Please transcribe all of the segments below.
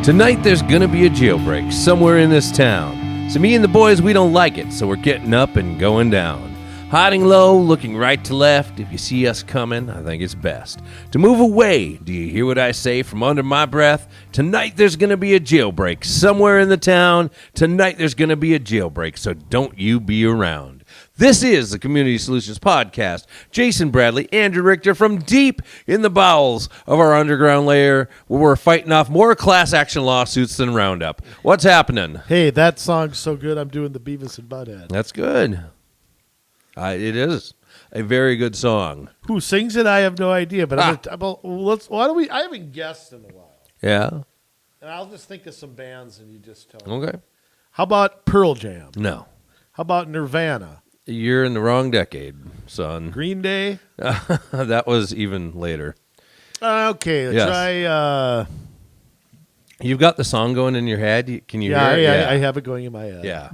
Tonight there's gonna be a jailbreak somewhere in this town. So me and the boys, we don't like it, so we're getting up and going down. Hiding low, looking right to left. If you see us coming, I think it's best to move away. Do you hear what I say from under my breath? Tonight there's gonna be a jailbreak somewhere in the town. Tonight there's gonna be a jailbreak, so don't you be around. This is the Community Solutions Podcast. Jason Bradley, Andrew Richter from deep in the bowels of our underground lair where we're fighting off more class action lawsuits than Roundup. What's happening? Hey, that song's so good, I'm doing the Beavis and Butthead. That's good. It is a very good song. Who sings it? I have no idea. But I haven't guessed in a while. Yeah. And I'll just think of some bands and you just tell me. Okay. How about Pearl Jam? No. How about Nirvana? You're in the wrong decade, son. Green Day? That was even later. Okay, let's Yes. try. You've got the song going in your head. Can you hear it? Yeah, I have it going in my head. Yeah.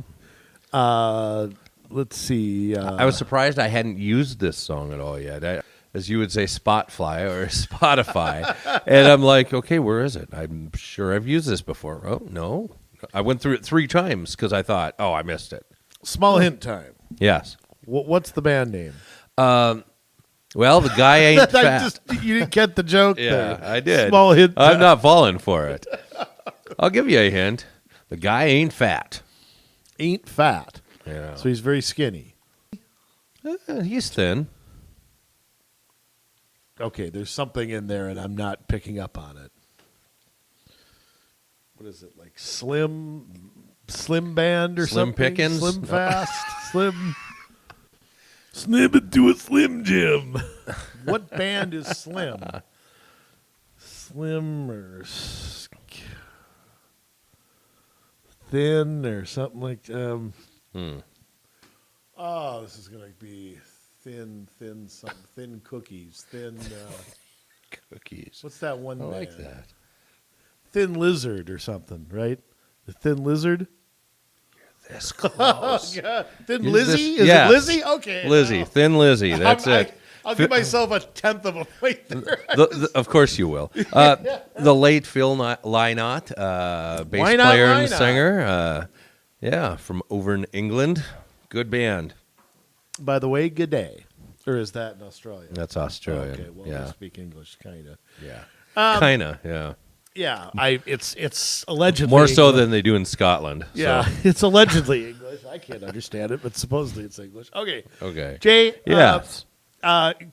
Let's see. I was surprised I hadn't used this song at all yet. As you would say, Spotfly or Spotify. And I'm like, okay, where is it? I'm sure I've used this before. Oh, no. I went through it 3 times because I thought, oh, I missed it. Small hint time. Yes. What's the band name? Well, the guy ain't fat. You didn't get the joke Yeah, there. I did. Small hint time. I'm not falling for it. I'll give you a hint. The guy ain't fat. Ain't fat. Yeah. So he's very skinny. He's thin. Okay, there's something in there, and I'm not picking up on it. What is it, like Slim Band or Slim something? Pickens? Slim No. Fast? Slim into a Slim Jim. What band is Slim? Slim or Thin or something like Oh, this is going to be thin cookies. Thin Cookies. what's that one I band? like that. Thin Lizard or something, right? The Thin Lizard? This close. Thin Is Lizzie? this- Is yes. it Lizzie? Okay. Lizzie. now. Thin Lizzie. That's it. I'll give myself a tenth of a point there. Of course you will. The late Phil Lynott, bass Why not player and Lynott? singer. From over in England. Good band. By the way, good day. Or is that in Australia? That's Australian. Okay, well, yeah. I speak English, kind of. Yeah. Kinda, yeah. Yeah, it's allegedly More so English. than they do in Scotland. Yeah, So. it's allegedly English. I can't understand it, but supposedly it's English. Okay. Okay. Jay, Yes.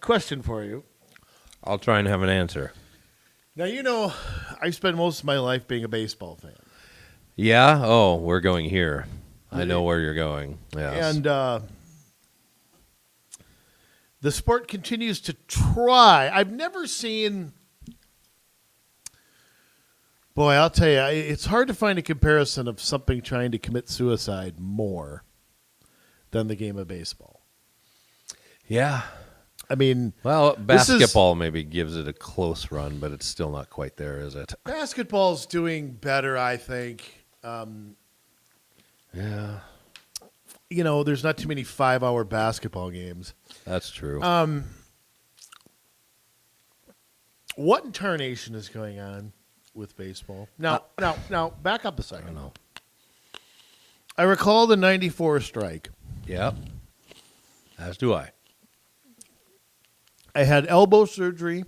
question for you. I'll try and have an answer. Now, you know, I spent most of my life being a baseball fan. Yeah? Oh, we're going here. I know where you're going. Yes. And the sport continues to try. I've never seen... Boy, I'll tell you, it's hard to find a comparison of something trying to commit suicide more than the game of baseball. Yeah. I mean... Well, this is- basketball maybe gives it a close run, but it's still not quite there, is it? Basketball's doing better, I think. Yeah. You know, there's not too many 5-hour basketball games. That's true. What in tarnation is going on with baseball? Now, back up a second. I don't know. I recall the 94 strike. Yep. As do I. I had elbow surgery.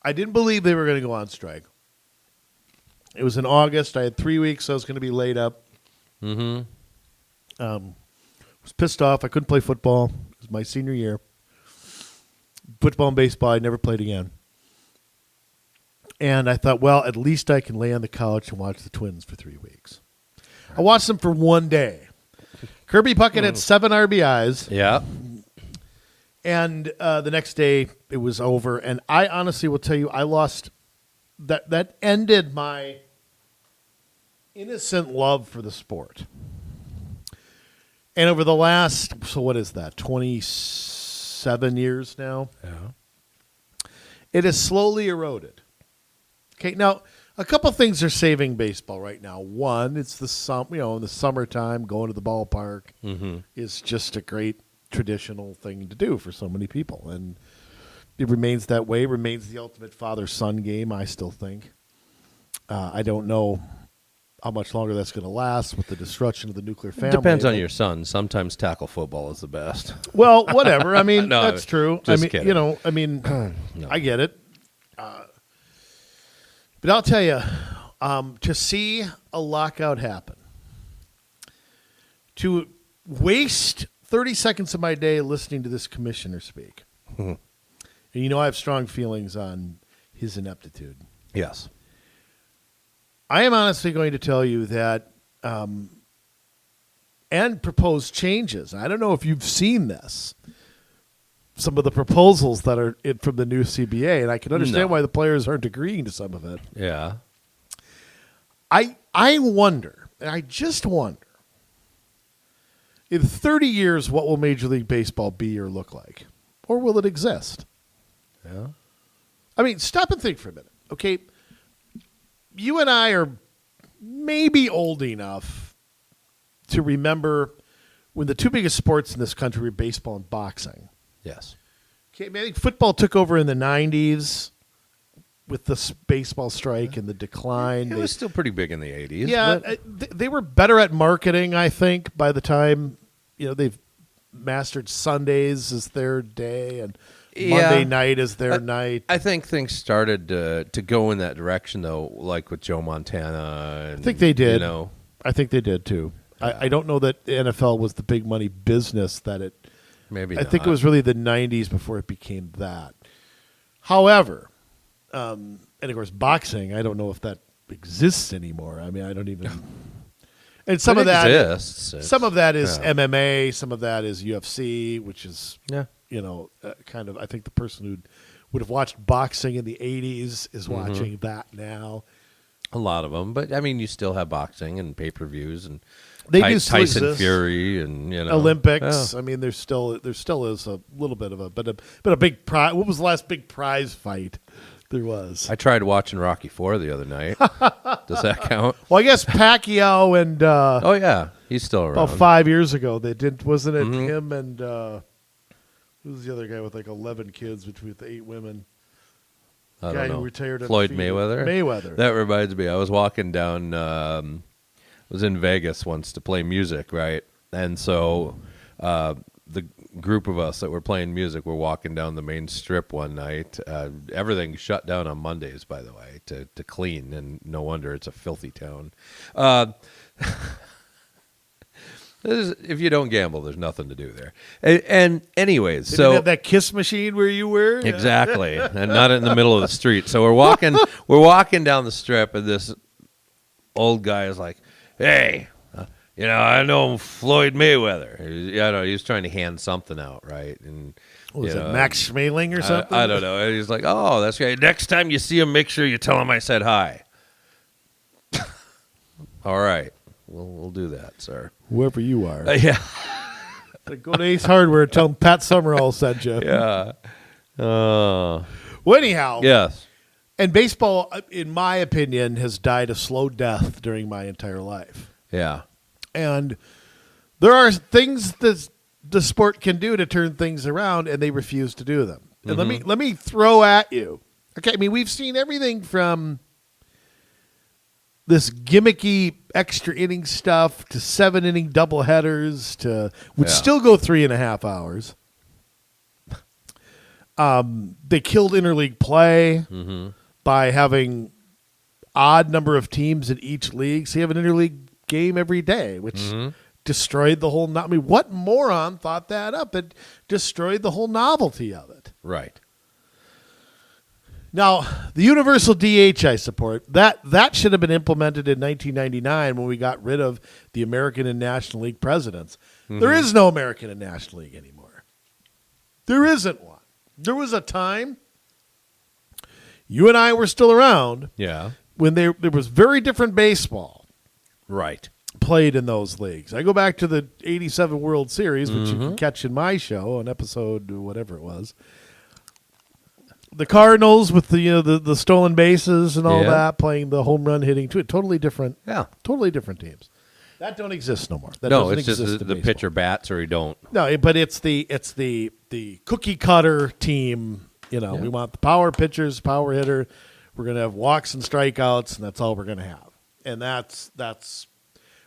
I didn't believe they were going to go on strike. It was in August. I had 3 weeks. So I was going to be laid up. Mm-hmm. Was pissed off. I couldn't play football. It was my senior year. Football and baseball, I never played again. And I thought, well, at least I can lay on the couch and watch the Twins for 3 weeks. I watched them for one day. Kirby Puckett had 7 RBIs. Yeah. And the next day, it was over. And I honestly will tell you, I lost... That ended my innocent love for the sport. And over the last... So what is that? 27 years now? Yeah. It has slowly eroded. Okay, now a couple things are saving baseball right now. One, it's in the summertime, going to the ballpark is just a great traditional thing to do for so many people, and it remains that way. Remains the ultimate father-son game, I still think. I don't know how much longer that's going to last with the destruction of the nuclear family. Depends on your son. Sometimes tackle football is the best. Well, whatever. I mean, No, that's true. just I mean, kidding. No. I get it. But I'll tell you, to see a lockout happen, to waste 30 seconds of my day listening to this commissioner speak, and I have strong feelings on his ineptitude. Yes. I am honestly going to tell you that, and propose changes. I don't know if you've seen this, some of the proposals that are from the new CBA, and I can understand why the players aren't agreeing to some of it. Yeah. I wonder, and I just wonder, in 30 years, what will Major League Baseball be or look like? Or will it exist? Yeah. I mean, stop and think for a minute. Okay, you and I are maybe old enough to remember when the two biggest sports in this country were baseball and boxing. Yes. Okay, I think football took over in the 90s with the baseball strike and the decline. It was still pretty big in the 80s. Yeah, they were better at marketing, I think, by the time they've mastered Sundays as their day and Monday night as their night. I think things started to go in that direction, though, like with Joe Montana. And, I think they did. You know, I think they did, too. I don't know that the NFL was the big money business that it... Maybe I think it was really the 90s before it became that. However, and of course, boxing, I don't know if that exists anymore. I mean, I don't even... And some of that exists. Some of that is MMA, some of that is UFC, which is kind of, I think the person who would have watched boxing in the 80s is watching that now. A lot of them, but I mean, you still have boxing and pay-per-views and Tyson Fury and Olympics. Yeah. I mean, there still is a little bit of a big prize. What was the last big prize fight there was? I tried watching Rocky IV the other night. Does that count? Well, I guess Pacquiao and oh yeah, he's still around. about 5 years ago they did. Wasn't it him and who's the other guy with like 11 kids between the 8 women? I don't know. Who retired Floyd undefeated. Mayweather. That reminds me. I was walking down. I was in Vegas once to play music, right? And so the group of us that were playing music were walking down the main strip one night. Everything shut down on Mondays, by the way, to clean, and no wonder it's a filthy town. If you don't gamble, there's nothing to do there. And anyways, They didn't have that kiss machine where you were. Exactly, and not in the middle of the street. So we're walking down the strip, and this old guy is like, "Hey, I know Floyd Mayweather." He was trying to hand something out, right? And was it Max Schmeling or something? I don't know. And he's like, "Oh, that's great. Next time you see him, make sure you tell him I said hi." All right. We'll do that, sir. Whoever you are. Yeah. Go to Ace Hardware. Tell them Pat Summerall sent you. Yeah. Well, anyhow. Yes. And baseball, in my opinion, has died a slow death during my entire life. Yeah. And there are things that the sport can do to turn things around, and they refuse to do them. And let me throw at you. Okay, I mean, we've seen everything from this gimmicky extra inning stuff to 7-inning doubleheaders to would still go 3.5 hours. They killed interleague play by having odd number of teams in each league. So you have an interleague game every day, which destroyed the whole. I mean, what moron thought that up? It destroyed the whole novelty of it. Right. Now, the universal DH I support. That should have been implemented in 1999 when we got rid of the American and National League presidents. There is no American and National League anymore. There isn't one. There was a time, you and I were still around, when there was very different baseball Right. played in those leagues. I go back to the 87 World Series, which you can catch in my show on episode whatever it was. The Cardinals with the stolen bases and all that, playing the home run hitting too. Totally different. Yeah, totally different teams. That don't exist no more. That doesn't it's just exist the pitcher bats or he don't. No, but it's the cookie cutter team. We want the power pitchers, power hitter. We're going to have walks and strikeouts, and that's all we're going to have. And that's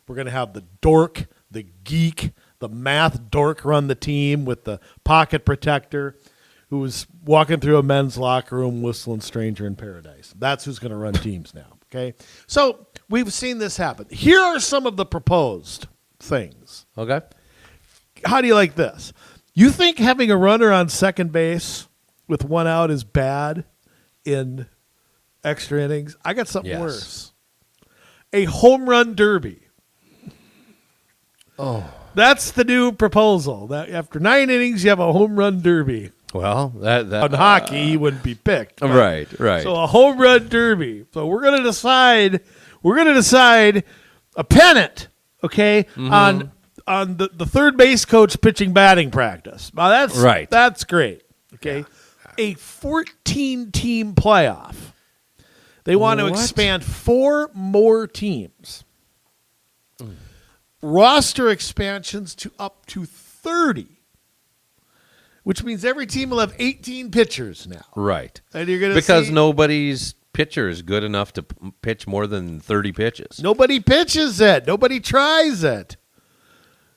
we're going to have the dork, the geek, the math dork run the team with the pocket protector who's walking through a men's locker room whistling Stranger in Paradise. That's who's going to run teams now, okay? So we've seen this happen. Here are some of the proposed things. Okay. How do you like this? You think having a runner on second base with one out is bad in extra innings? I got something worse. A home run derby. Oh. That's the new proposal. That after 9 innings, you have a home run derby. Well, that on hockey, he wouldn't be picked. Right. So a home run derby. So we're going to decide a pennant, okay, on the third base coach pitching batting practice. Now that's right. That's great. Okay. Yeah. A 14-team playoff. They want to expand 4 more teams. Roster expansions to up to 30. Which means every team will have 18 pitchers now. Right. And you're going to because nobody's pitcher is good enough to pitch more than 30 pitches. Nobody pitches it. Nobody tries it.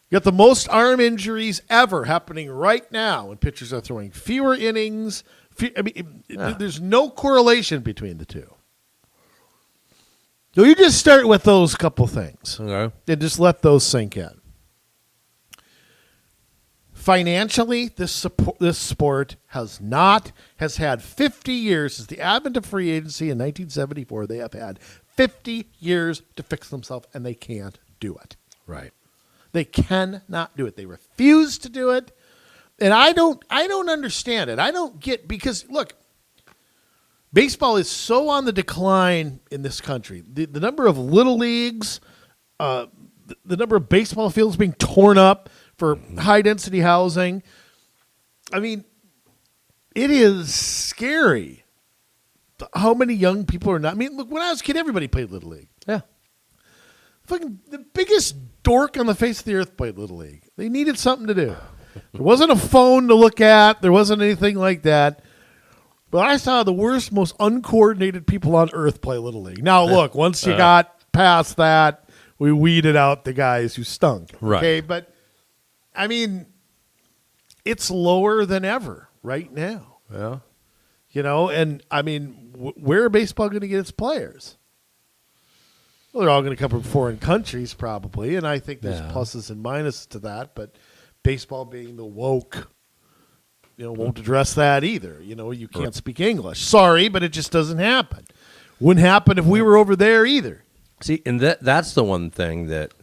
You got the most arm injuries ever happening right now when pitchers are throwing fewer innings. There's no correlation between the two. So you just start with those couple things. Okay. And just let those sink in. Financially, this sport has had 50 years since the advent of free agency in 1974. They have had 50 years to fix themselves, and they can't do it. Right. They cannot do it. They refuse to do it, and I don't understand it. I don't get because look, baseball is so on the decline in this country. The number of little leagues, the number of baseball fields being torn up for high-density housing. I mean, it is scary how many young people are not. I mean, look, when I was a kid, everybody played Little League. Yeah. Fucking the biggest dork on the face of the earth played Little League. They needed something to do. There wasn't a phone to look at. There wasn't anything like that. But I saw the worst, most uncoordinated people on earth play Little League. Now, look, once you got past that, we weeded out the guys who stunk. Right. Okay, but I mean, it's lower than ever right now. Yeah. You know, and I mean, where are baseball going to get its players? Well, they're all going to come from foreign countries probably, and I think there's pluses and minuses to that, but baseball being the woke, won't address that either. You can't speak English. Sorry, but it just doesn't happen. Wouldn't happen if we were over there either. See, and that's the one thing that,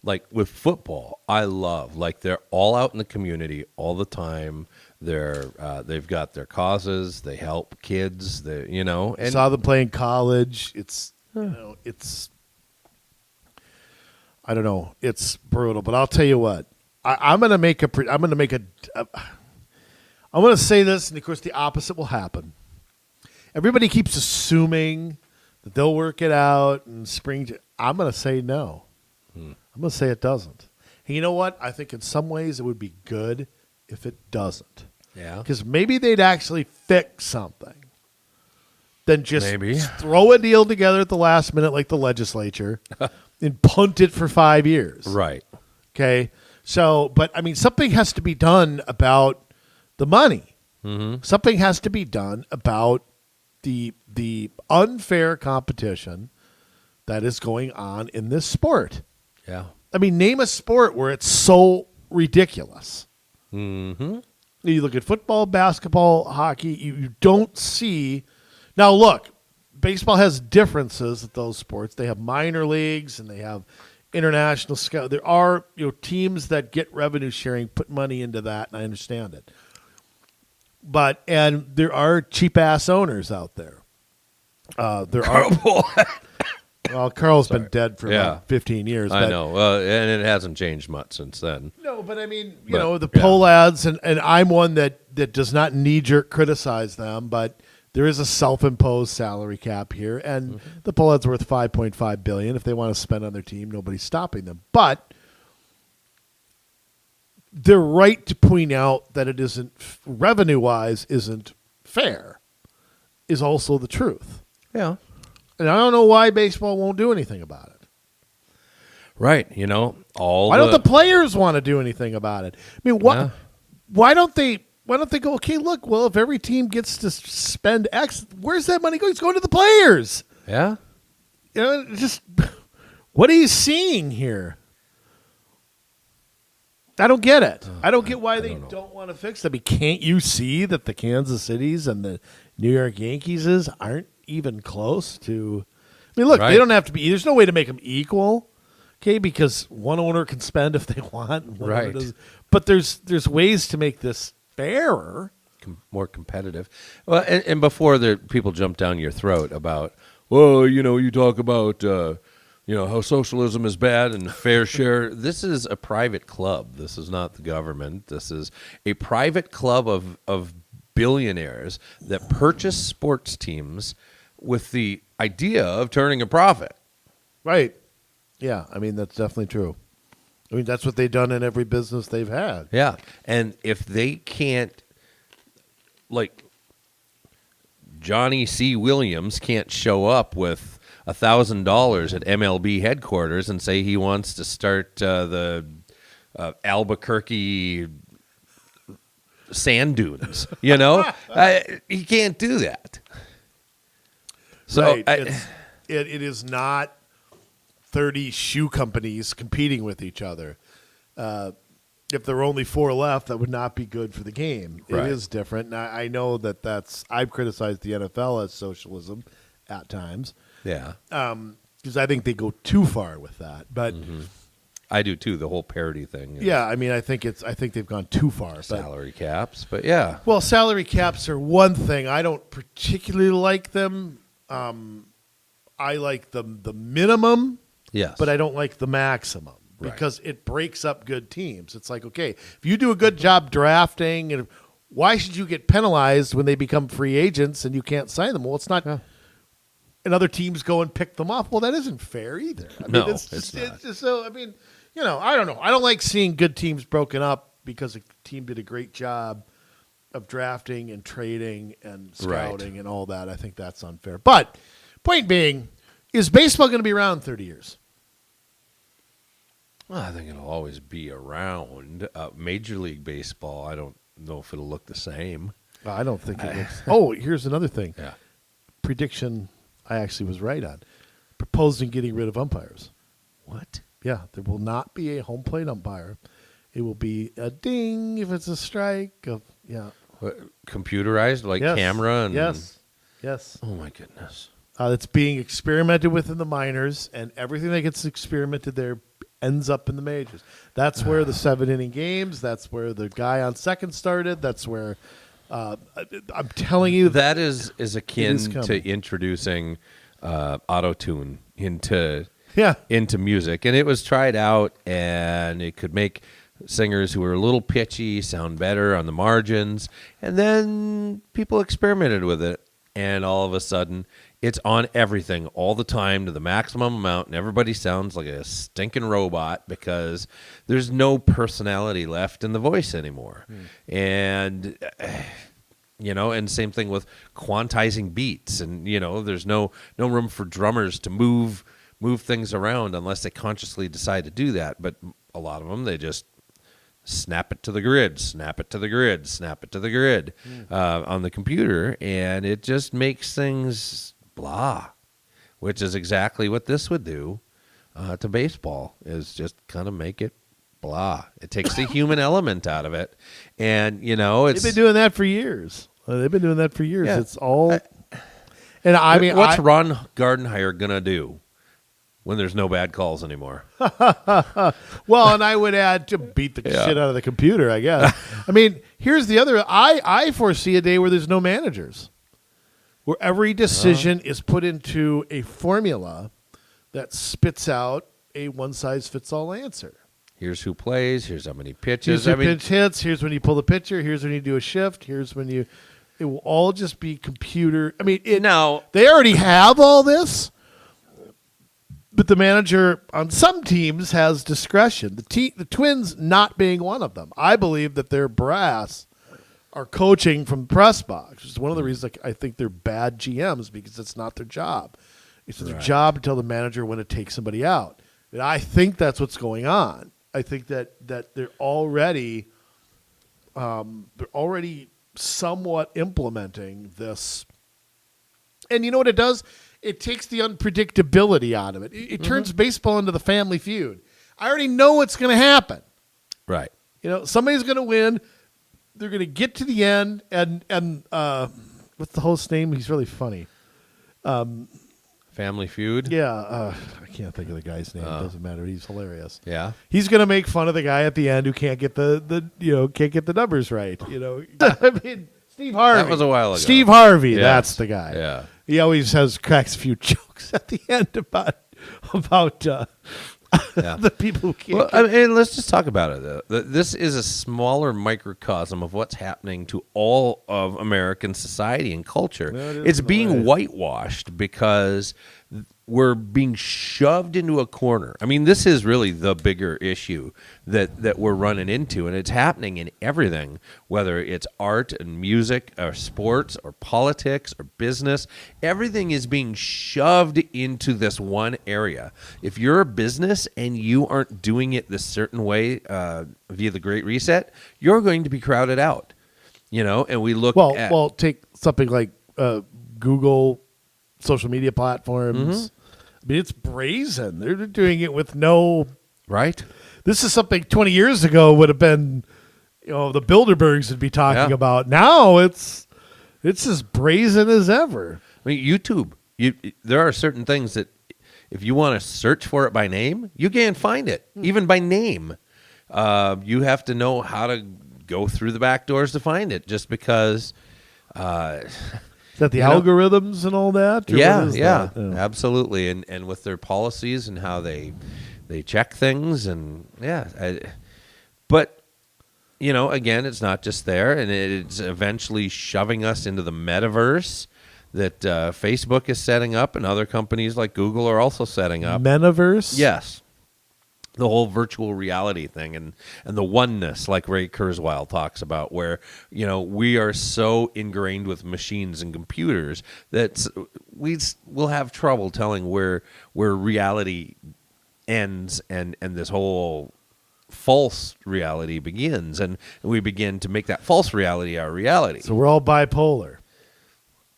like with football, I love. Like they're all out in the community all the time. They've got their causes. They help kids. And saw them play in college. It's I don't know. It's brutal, but I'll tell you what. I'm going to say this, and of course the opposite will happen. Everybody keeps assuming that they'll work it out and I'm going to say no. I'm going to say it doesn't. And you know what? I think in some ways it would be good if it doesn't. Yeah. Because maybe they'd actually fix something than just throw a deal together at the last minute like the legislature and punt it for 5 years. Right. Okay? So, but I mean, something has to be done about the money. Mm-hmm. Something has to be done about the unfair competition that is going on in this sport. Yeah. I mean, name a sport where it's so ridiculous. Mm-hmm. You look at football, basketball, hockey, you don't see. Now, look, baseball has differences at those sports. They have minor leagues and they have international scout. There are teams that get revenue sharing, put money into that, and I understand it. And there are cheap-ass owners out there. Well, Carl's been dead for about 15 years. I know. And it hasn't changed much since then. No, but I mean, the Pohlads, and I'm one that does not knee-jerk criticize them, but there is a self-imposed salary cap here, and the Pohlads are worth $5.5 billion. If they want to spend on their team, nobody's stopping them. But they're right to point out that it isn't, revenue-wise, isn't fair, is also the truth. Yeah. And I don't know why baseball won't do anything about it. Right. Why don't the players want to do anything about it? I mean, why don't they go, okay, look, well, if every team gets to spend X, where's that money going? It's going to the players. Yeah. Just what are you seeing here? I don't get it. I don't get why they don't want to fix it. I mean, can't you see that the Kansas Cities and the New York Yankees aren't even close to? I mean, look, they don't have to be. There's no way to make them equal, okay? Because one owner can spend if they want, and one owner doesn't. But there's ways to make this fairer, more competitive. Well, and before the people jump down your throat about, well, you talk about. How socialism is bad and fair share. This is a private club. This is not the government. This is a private club of billionaires that purchase sports teams with the idea of turning a profit. Right. Yeah, I mean, that's definitely true. I mean, that's what they've done in every business they've had. Yeah, and if they can't, like, Johnny C. Williams can't show up with $1,000 at MLB headquarters and say he wants to start the Albuquerque sand dunes. He can't do that. So right. It is not 30 shoe companies competing with each other. If there were only 4 left, that would not be good for the game. Right. It is different. And I know I've criticized the NFL as socialism at times. Yeah. Because I think they go too far with that. But I do too, the whole parity thing. Yeah, I mean I think they've gone too far. Salary caps, but yeah. Well, salary caps are one thing. I don't particularly like them. I like the minimum, yes, but I don't like the maximum because it breaks up good teams. It's like, okay, if you do a good job drafting, and why should you get penalized when they become free agents and you can't sign them? Well, it's not. Yeah. And other teams go and pick them off. Well, that isn't fair either. I mean, it's just so. I mean, I don't know. I don't like seeing good teams broken up because a team did a great job of drafting and trading and scouting and all that. I think that's unfair. But point being, is baseball going to be around in 30 years? Well, I think it'll always be around. Major League Baseball, I don't know if it'll look the same. I don't think it looks. Oh, here's another thing. Yeah. Prediction I actually was right on. Proposing getting rid of umpires. What? Yeah, there will not be a home plate umpire. It will be a ding if it's a strike. Computerized, like camera? And yes. Oh, my goodness. It's being experimented with in the minors, and everything that gets experimented there ends up in the majors. That's where the 7-inning games, that's where the guy on second started, that's where... I'm telling you, that is akin to introducing auto-tune into music, and it was tried out, and it could make singers who were a little pitchy sound better on the margins, and then people experimented with it, and all of a sudden it's on everything all the time to the maximum amount, and everybody sounds like a stinking robot because there's no personality left in the voice anymore. And and same thing with quantizing beats, and there's no room for drummers to move things around unless they consciously decide to do that. But a lot of them, they just snap it to the grid, snap it to the grid, snap it to the grid on the computer, and it just makes things blah, which is exactly what this would do to baseball, is just kind of make it blah. It takes the human element out of it, and it's... They've been doing that for years. Yeah. It's all... And I mean... What's Ron Gardenhire going to do when there's no bad calls anymore? Well, and I would add to beat the shit out of the computer, I guess. I mean, here's the other... I foresee a day where there's no managers, where every decision is put into a formula that spits out a one-size-fits-all answer. Here's who plays. Here's how many pitches. Here's pitch hits. Here's when you pull the pitcher. Here's when you do a shift. Here's when you... It will all just be computer. I mean, they already have all this, but the manager on some teams has discretion. The Twins not being one of them. I believe that their brass are coaching from the press box. It's one of the reasons I think they're bad GMs, because it's not their job. It's their job to tell the manager when to take somebody out. And I think that's what's going on. I think that they're already somewhat implementing this. And you know what it does? It takes the unpredictability out of it. It turns baseball into the Family Feud. I already know what's going to happen. Right. Somebody's going to win. They're going to get to the end, and what's the host's name? He's really funny. Family Feud? Yeah. I can't think of the guy's name. It doesn't matter. He's hilarious. Yeah. He's going to make fun of the guy at the end who can't get can't get the numbers right. I mean, Steve Harvey. That was a while ago. Steve Harvey. Yes. That's the guy. Yeah. He always cracks a few jokes at the end about the people who can't. Well, I mean, let's just talk about it. This is a smaller microcosm of what's happening to all of American society and culture. It's being whitewashed because we're being shoved into a corner. I mean, this is really the bigger issue that we're running into, and it's happening in everything, whether it's art and music or sports or politics or business. Everything is being shoved into this one area. If you're a business and you aren't doing it this certain way via the Great Reset, you're going to be crowded out. And we look at... Well, take something like Google, social media platforms. I mean, it's brazen. They're doing it with no... Right? This is something 20 years ago would have been, the Bilderbergs would be talking about. Now it's as brazen as ever. I mean, YouTube. There are certain things that if you want to search for it by name, you can't find it, even by name. You have to know how to go through the back doors to find it, just because... Is that the algorithms and all that? Yeah, absolutely. And with their policies and how they check things, and but again, it's not just there, and it's eventually shoving us into the metaverse that Facebook is setting up, and other companies like Google are also setting up. Metaverse? Yes. The whole virtual reality thing and the oneness, like Ray Kurzweil talks about, where we are so ingrained with machines and computers that we will have trouble telling where reality ends and this whole false reality begins, and we begin to make that false reality our reality. So we're all bipolar.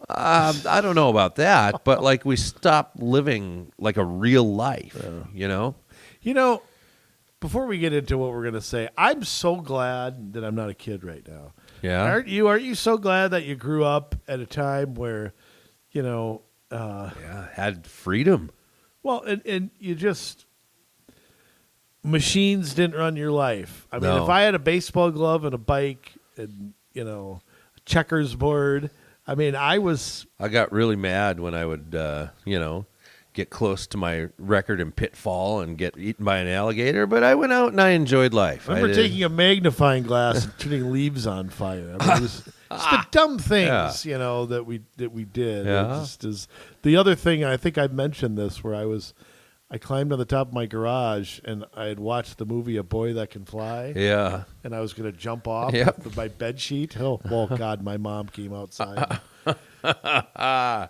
I don't know about that, but like we stop living like a real life, Before we get into what we're going to say, I'm so glad that I'm not a kid right now. Yeah. Aren't you so glad that you grew up at a time where, had freedom. Well, and you just, machines didn't run your life. I mean, if I had a baseball glove and a bike and, a checkers board, I mean, I got really mad when I would, get close to my record in pitfall and get eaten by an alligator, but I went out and I enjoyed life. I remember taking a magnifying glass and turning leaves on fire. I mean, it was just the dumb things, that we did. Yeah. It just is. The other thing, I think I mentioned this, where I climbed on the top of my garage and I had watched the movie A Boy That Can Fly. Yeah. And I was going to jump off with my bed sheet. Oh, well, God, my mom came outside. I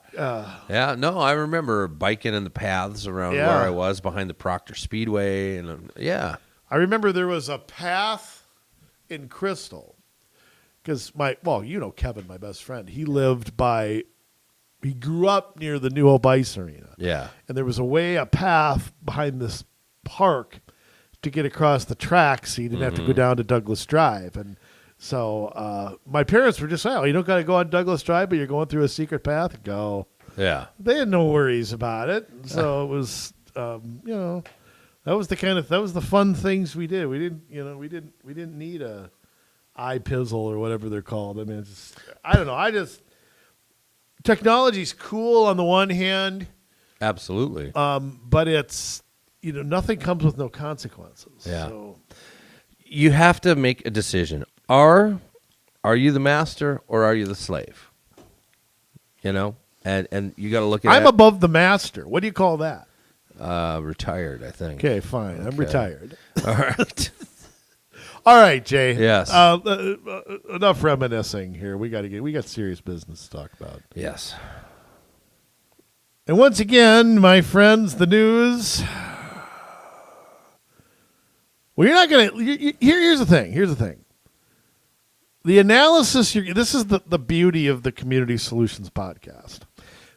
remember biking in the paths around where I was behind the Proctor Speedway, and I remember there was a path in Crystal because Kevin, my best friend, he grew up near the New Hope Ice Arena. Yeah, and there was a path behind this park to get across the tracks, so you didn't have to go down to Douglas Drive. And so my parents were just saying, you don't got to go on Douglas Drive, but you're going through a secret path. Go. Yeah. They had no worries about it. So it was, that was the fun things we did. We didn't need a iPizzle or whatever they're called. I mean, I don't know. Technology's cool on the one hand. Absolutely. But it's, nothing comes with no consequences. Yeah. So you have to make a decision. Are you the master or are you the slave? And you got to look at I'm above the master. What do you call that? Retired, I think. Okay, fine. I'm retired. All right. All right, Jay. Yes. Enough reminiscing here. We got serious business to talk about. Yes. And once again, my friends, the news. Well, you're not going to. Here's the thing. The analysis. This is the beauty of the Community Solutions podcast.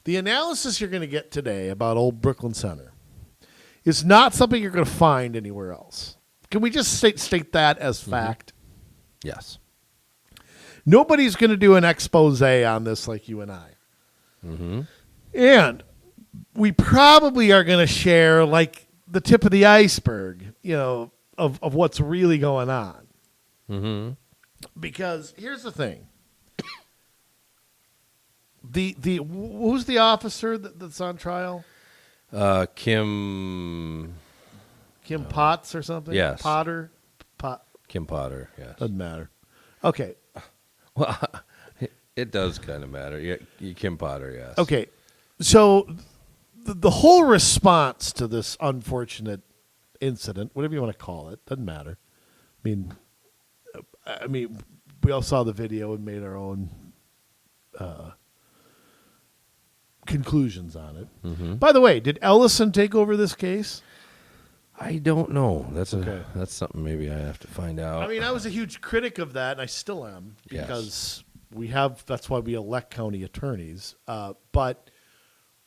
The analysis you're going to get today about Old Brooklyn Center is not something you're going to find anywhere else. Can we just state that as fact? Yes. Nobody's going to do an expose on this like you and I. Mm-hmm. And we probably are going to share like the tip of the iceberg, of what's really going on. Mm-hmm. Because here's the thing. Who's the officer that's on trial? Kim Potts or something? Yes. Kim Potter, yes. Doesn't matter. Okay. Well, it does kind of matter. Yeah, Kim Potter, yes. Okay. So the whole response to this unfortunate incident, whatever you want to call it, doesn't matter. I mean, we all saw the video and made our own conclusions on it. Mm-hmm. By the way, did Ellison take over this case? I don't know. That's Okay. that's something maybe I have to find out. I mean, I was a huge critic of that, and I still am, because that's why we elect county attorneys. But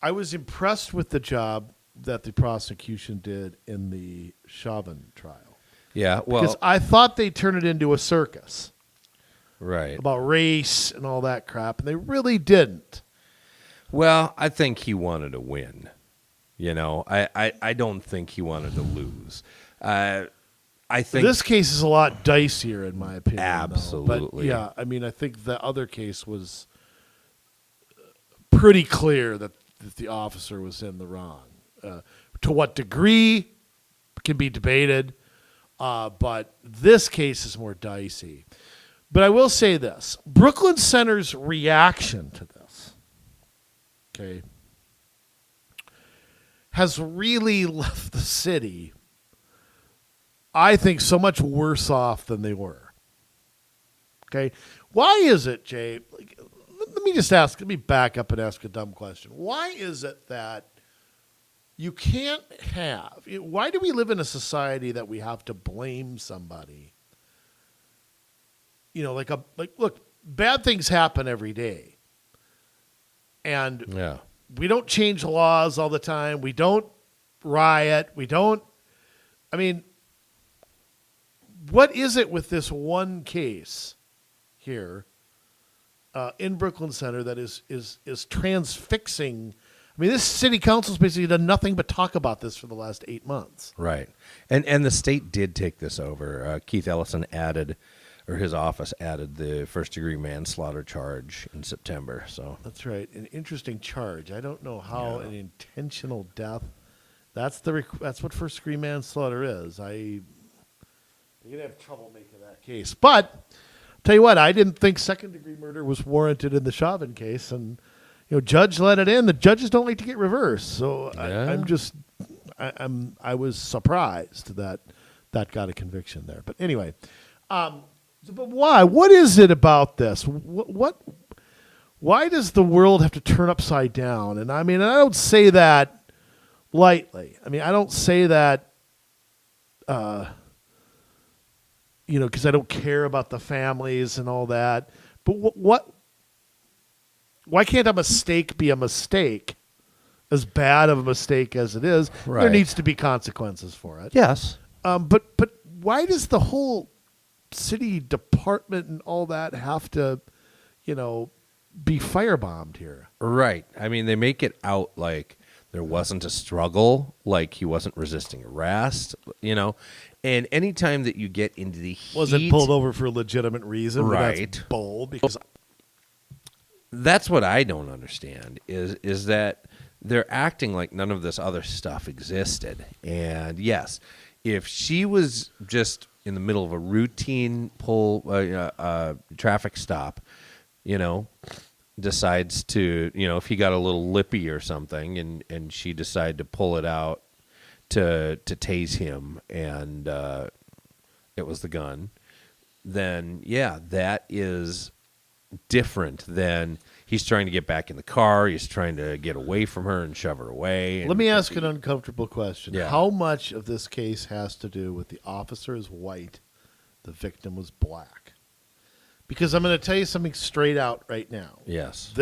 I was impressed with the job that the prosecution did in the Chauvin trial. Yeah, Because I thought they turned it into a circus right. about race and all that crap, and they really didn't. Well, I think he wanted to win. I don't think he wanted to lose. I think This case is a lot dicier, in my opinion. Absolutely. But I mean, I think the other case was pretty clear that the officer was in the wrong. To what degree can be debated, but this case is more dicey. But I will say this. Brooklyn Center's reaction to this, okay, has really left the city, I think, so much worse off than they were. Okay? Why is it, Jay? Let me back up and ask a dumb question. Why is it that you can't why do we live in a society that we have to blame somebody? Look, bad things happen every day. And yeah. we don't change the laws all the time. We don't riot. What is it with this one case here in Brooklyn Center that is transfixing? I mean, this city council's basically done nothing but talk about this for the last 8 months. Right. And the state did take this over. Keith Ellison his office added the first-degree manslaughter charge in September. So That's right. An interesting charge. I don't know how an intentional death. That's what first-degree manslaughter is. You're gonna have trouble making that case. But tell you what, I didn't think second-degree murder was warranted in the Chauvin case, and judge let it in. The judges don't like to get reversed, so Yeah. I was surprised that got a conviction there. But anyway. But why? What is it about this? Why does the world have to turn upside down? And I mean, I don't say that lightly. I mean, I don't say that, because I don't care about the families and all that. But why can't a mistake be a mistake? As bad of a mistake as it is, Right. There needs to be consequences for it. yes. But why does the whole city department and all that have to, be firebombed here? Right. I mean, they make it out like there wasn't a struggle, like he wasn't resisting arrest, And anytime that you get into the heat, Wasn't pulled over for a legitimate reason. Right. But that's bold because that's what I don't understand is that they're acting like none of this other stuff existed. And yes, if she was just in the middle of a routine traffic stop, decides to, if he got a little lippy or something and she decided to pull it out to tase him and it was the gun, then yeah, that is different than he's trying to get back in the car. He's trying to get away from her and shove her away. Let me ask an uncomfortable question. Yeah. How much of this case has to do with the officer is white, the victim was black? Because I'm going to tell you something straight out right now. Yes.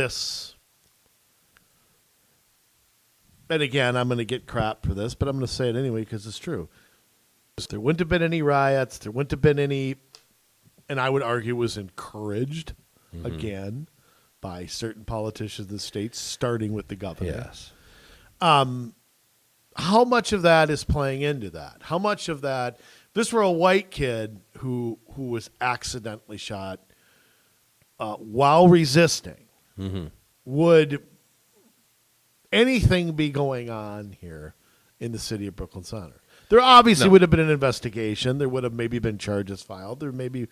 And again, I'm going to get crap for this, but I'm going to say it anyway because it's true. There wouldn't have been any riots. There wouldn't have been any, and I would argue was encouraged, again, by certain politicians of the state, starting with the governor. Yes. How much of that is playing into that? How much of that, if this were a white kid who was accidentally shot while resisting, would anything be going on here in the city of Brooklyn Center? There obviously would have been an investigation. There would have maybe been charges filed. There maybe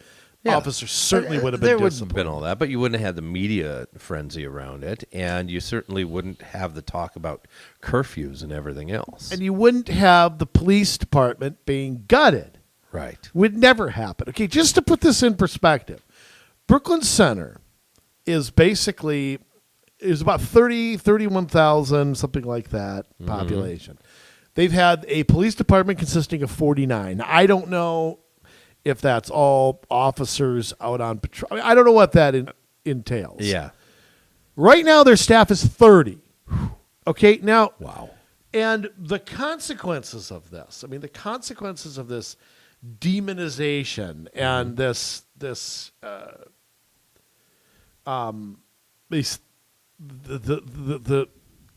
officers certainly would have been There disciplined. would have been all that, but you wouldn't have had the media frenzy around it, and you certainly wouldn't have the talk about curfews and everything else. And you wouldn't have the police department being gutted. Right. Would never happen. Okay, just to put this in perspective, Brooklyn Center is basically about 31,000, something like that, population. They've had a police department consisting of 49. Now, I don't know if that's all officers out on patrol. I mean, I don't know what that entails. Yeah. Right now, their staff is 30. Okay, now, Wow. and the consequences of this, the consequences of this demonization and the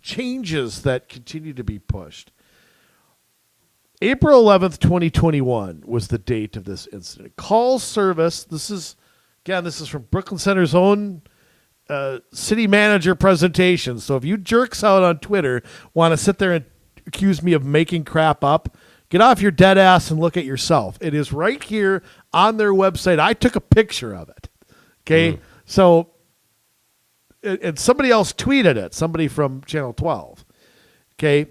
changes that continue to be pushed. April 11th, 2021 was the date of this incident. Call service, this is from Brooklyn Center's own city manager presentation. So if you jerks out on Twitter want to sit there and accuse me of making crap up, get off your dead ass and look at yourself. It is right here on their website. I took a picture of it. Okay? So, and somebody else tweeted it, somebody from Channel 12. Okay?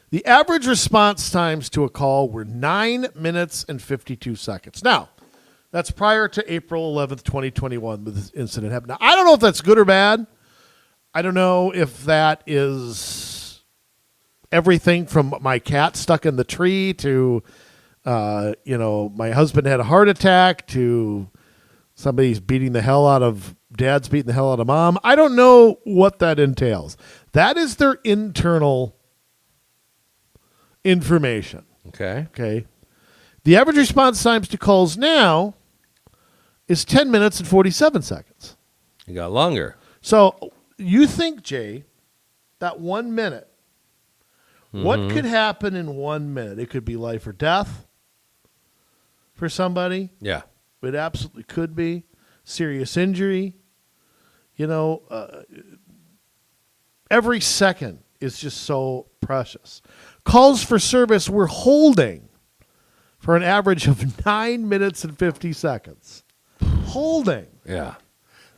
The average response times to a call were 9 minutes and 52 seconds. Now, that's prior to April 11th, 2021, when this incident happened. Now, I don't know if that's good or bad. I don't know if that is everything from my cat stuck in the tree to, my husband had a heart attack to dad's beating the hell out of mom. I don't know what that entails. That is their internal information. Okay. The average response times to calls now is 10 minutes and 47 seconds. You got longer. So you think, Jay, that 1 minute, what could happen in 1 minute? It could be life or death for somebody. Yeah. It absolutely could be. Serious injury. Every second is just so precious. Calls for service we're holding for an average of 9 minutes and 50 seconds. Holding. Yeah.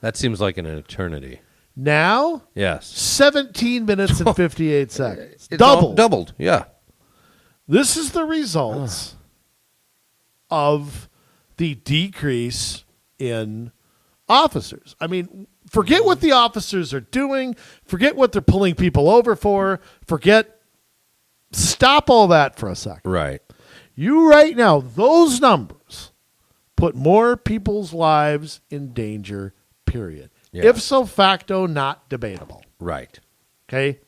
That seems like an eternity. Now, Yes. 17 minutes and 58 seconds. It's all Double. doubled. Yeah. This is the results of the decrease in officers. Forget what the officers are doing. Forget what they're pulling people over for. Stop all that for a second. Right. You right now, those numbers put more people's lives in danger, period. Yeah. Ipso facto, not debatable. Right. Okay?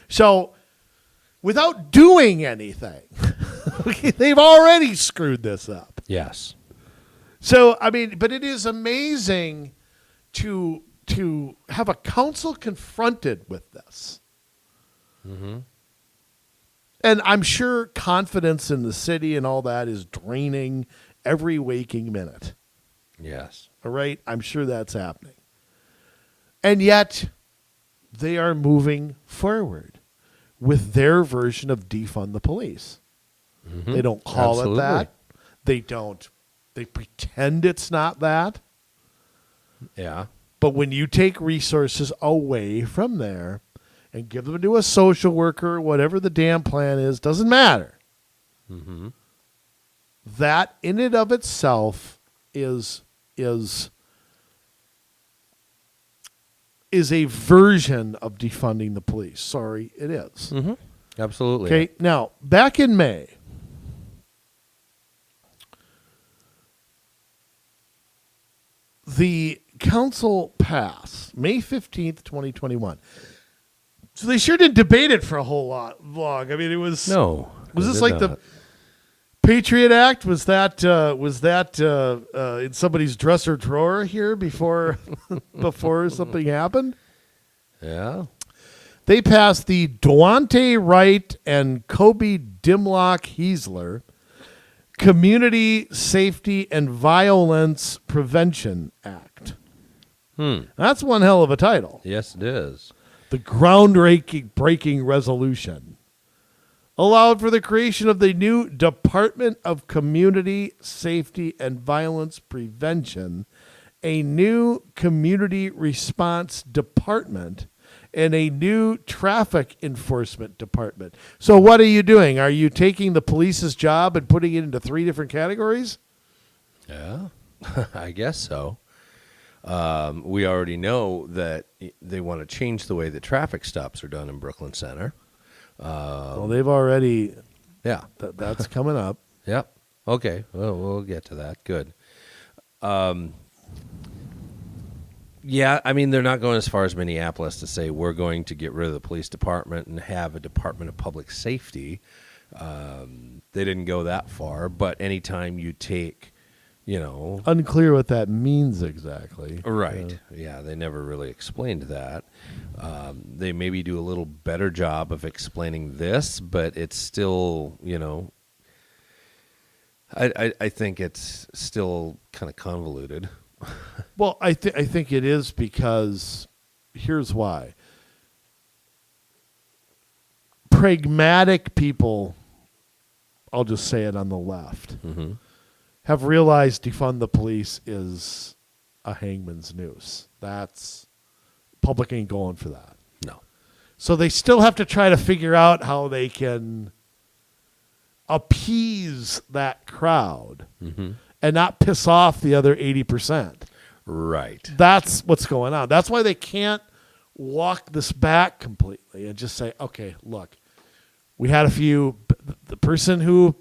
So, without doing anything, they've already screwed this up. Yes. So, but it is amazing to have a council confronted with this. And I'm sure confidence in the city and all that is draining every waking minute. Yes. All right? I'm sure that's happening. And yet, they are moving forward with their version of defund the police. They don't call it that. They pretend it's not that. Yeah. But when you take resources away from there and give them to a social worker, whatever the damn plan is, doesn't matter. that in and of itself is a version of defunding the police. Sorry, it is. Mm-hmm. Absolutely. Okay, now, back in May, the council passed, May 15th, 2021. So they sure didn't debate it for a whole lot long. I mean, it was... No. Was they this did like not. the Patriot Act? Was that in somebody's dresser drawer here before before something happened? Yeah. They passed the Duante Wright and Kobe Dimlock Heisler Community Safety and Violence Prevention Act. That's one hell of a title. Yes, it is. The groundbreaking resolution allowed for the creation of the new Department of Community Safety and Violence Prevention, a new Community Response Department, and a new Traffic Enforcement Department. So what are you doing? Are you taking the police's job and putting it into 3 different categories? Yeah, I guess so. We already know that they want to change the way that traffic stops are done in Brooklyn Center. Well, they've already... Yeah. That's coming up. Yep. Okay. Well, we'll get to that. Good. Yeah, I mean, they're not going as far as Minneapolis to say we're going to get rid of the police department and have a Department of Public Safety. They didn't go that far, but anytime you take, Unclear what that means exactly. Right. Yeah, they never really explained that. They maybe do a little better job of explaining this, but it's still, I think it's still kind of convoluted. Well, I think it is because here's why. Pragmatic people, I'll just say it on the left, have realized defund the police is a hangman's noose. That's public ain't going for that. No. So they still have to try to figure out how they can appease that crowd and not piss off the other 80%. Right. That's what's going on. That's why they can't walk this back completely and just say, okay, look, we had a few. The person who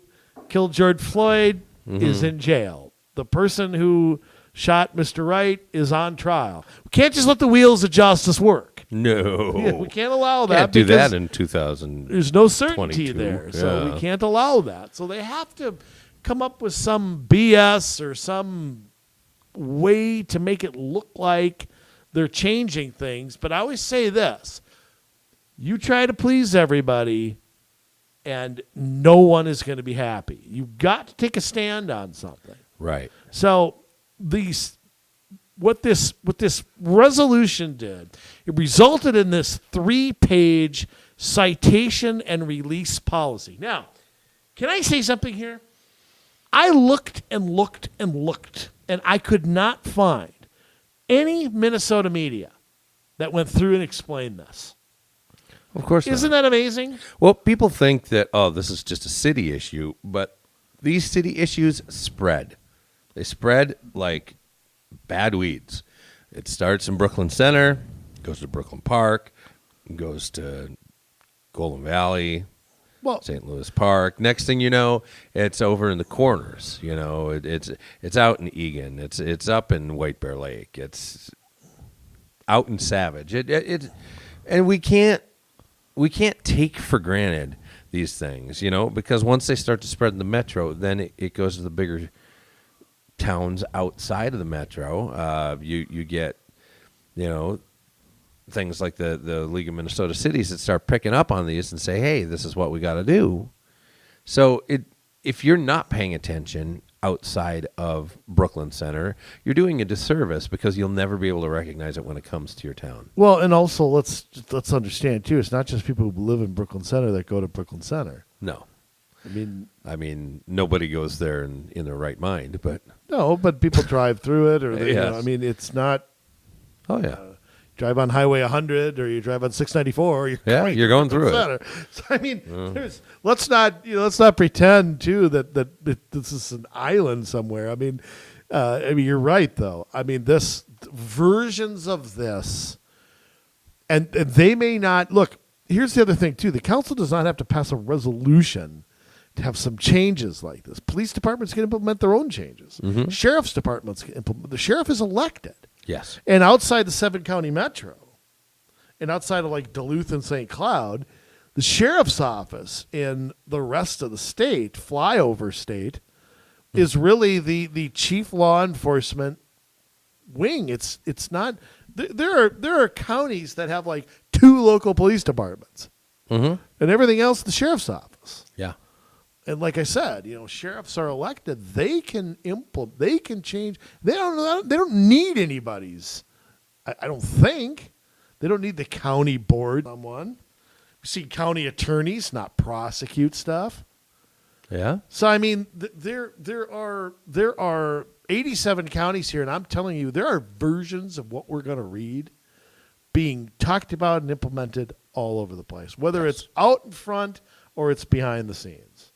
killed George Floyd is in jail. The person who shot Mr. Wright is on trial. We can't just let the wheels of justice work. No. Yeah, we can't allow that. Can't do that in 2000. There's no certainty there. So we can't allow that. So they have to come up with some BS or some way to make it look like they're changing things. But I always say this. You try to please everybody and no one is going to be happy. You've got to take a stand on something. Right. So what this resolution did, it resulted in this 3-page citation and release policy. Now, can I say something here? I looked and looked and looked, and I could not find any Minnesota media that went through and explained this. Of course not. Isn't that amazing? Well, people think that, this is just a city issue, but these city issues spread. They spread like bad weeds. It starts in Brooklyn Center, goes to Brooklyn Park, goes to Golden Valley, St. Louis Park. Next thing you know, it's over in the corners. It's out in Egan. It's up in White Bear Lake. It's out in Savage. And we can't take for granted these things, because once they start to spread in the metro, then it goes to the bigger towns outside of the metro. You get, things like the League of Minnesota Cities that start picking up on these and say, hey, this is what we got to do. So if you're not paying attention outside of Brooklyn Center, you're doing a disservice because you'll never be able to recognize it when it comes to your town. Well, and also let's understand too, it's not just people who live in Brooklyn Center that go to Brooklyn Center. No. I mean, nobody goes there in their right mind, but no, but people drive through it, or yes. it's not. Oh yeah. drive on Highway 100 or you drive on 694, you're going through it. Center. So I mean, let's not pretend too that this is an island somewhere. I mean, you're right though. I mean, this versions of this, and they may not look. Here's the other thing too: the council does not have to pass a resolution to have some changes like this. Police departments can implement their own changes. Sheriff's departments can implement. The sheriff is elected. Yes. And outside the 7-county metro, and outside of like Duluth and St. Cloud, the sheriff's office in the rest of the state, flyover state, is really the chief law enforcement wing. It's not. There are counties that have like 2 local police departments, and everything else the sheriff's office. Yeah. And like I said, sheriffs are elected. They can implement. They can change. They don't need anybody's. I don't think they don't need the county board. Someone. You see county attorneys not prosecute stuff. Yeah. So I mean, there are 87 counties here, and I'm telling you, there are versions of what we're going to read being talked about and implemented all over the place, whether it's out in front or it's behind the scenes.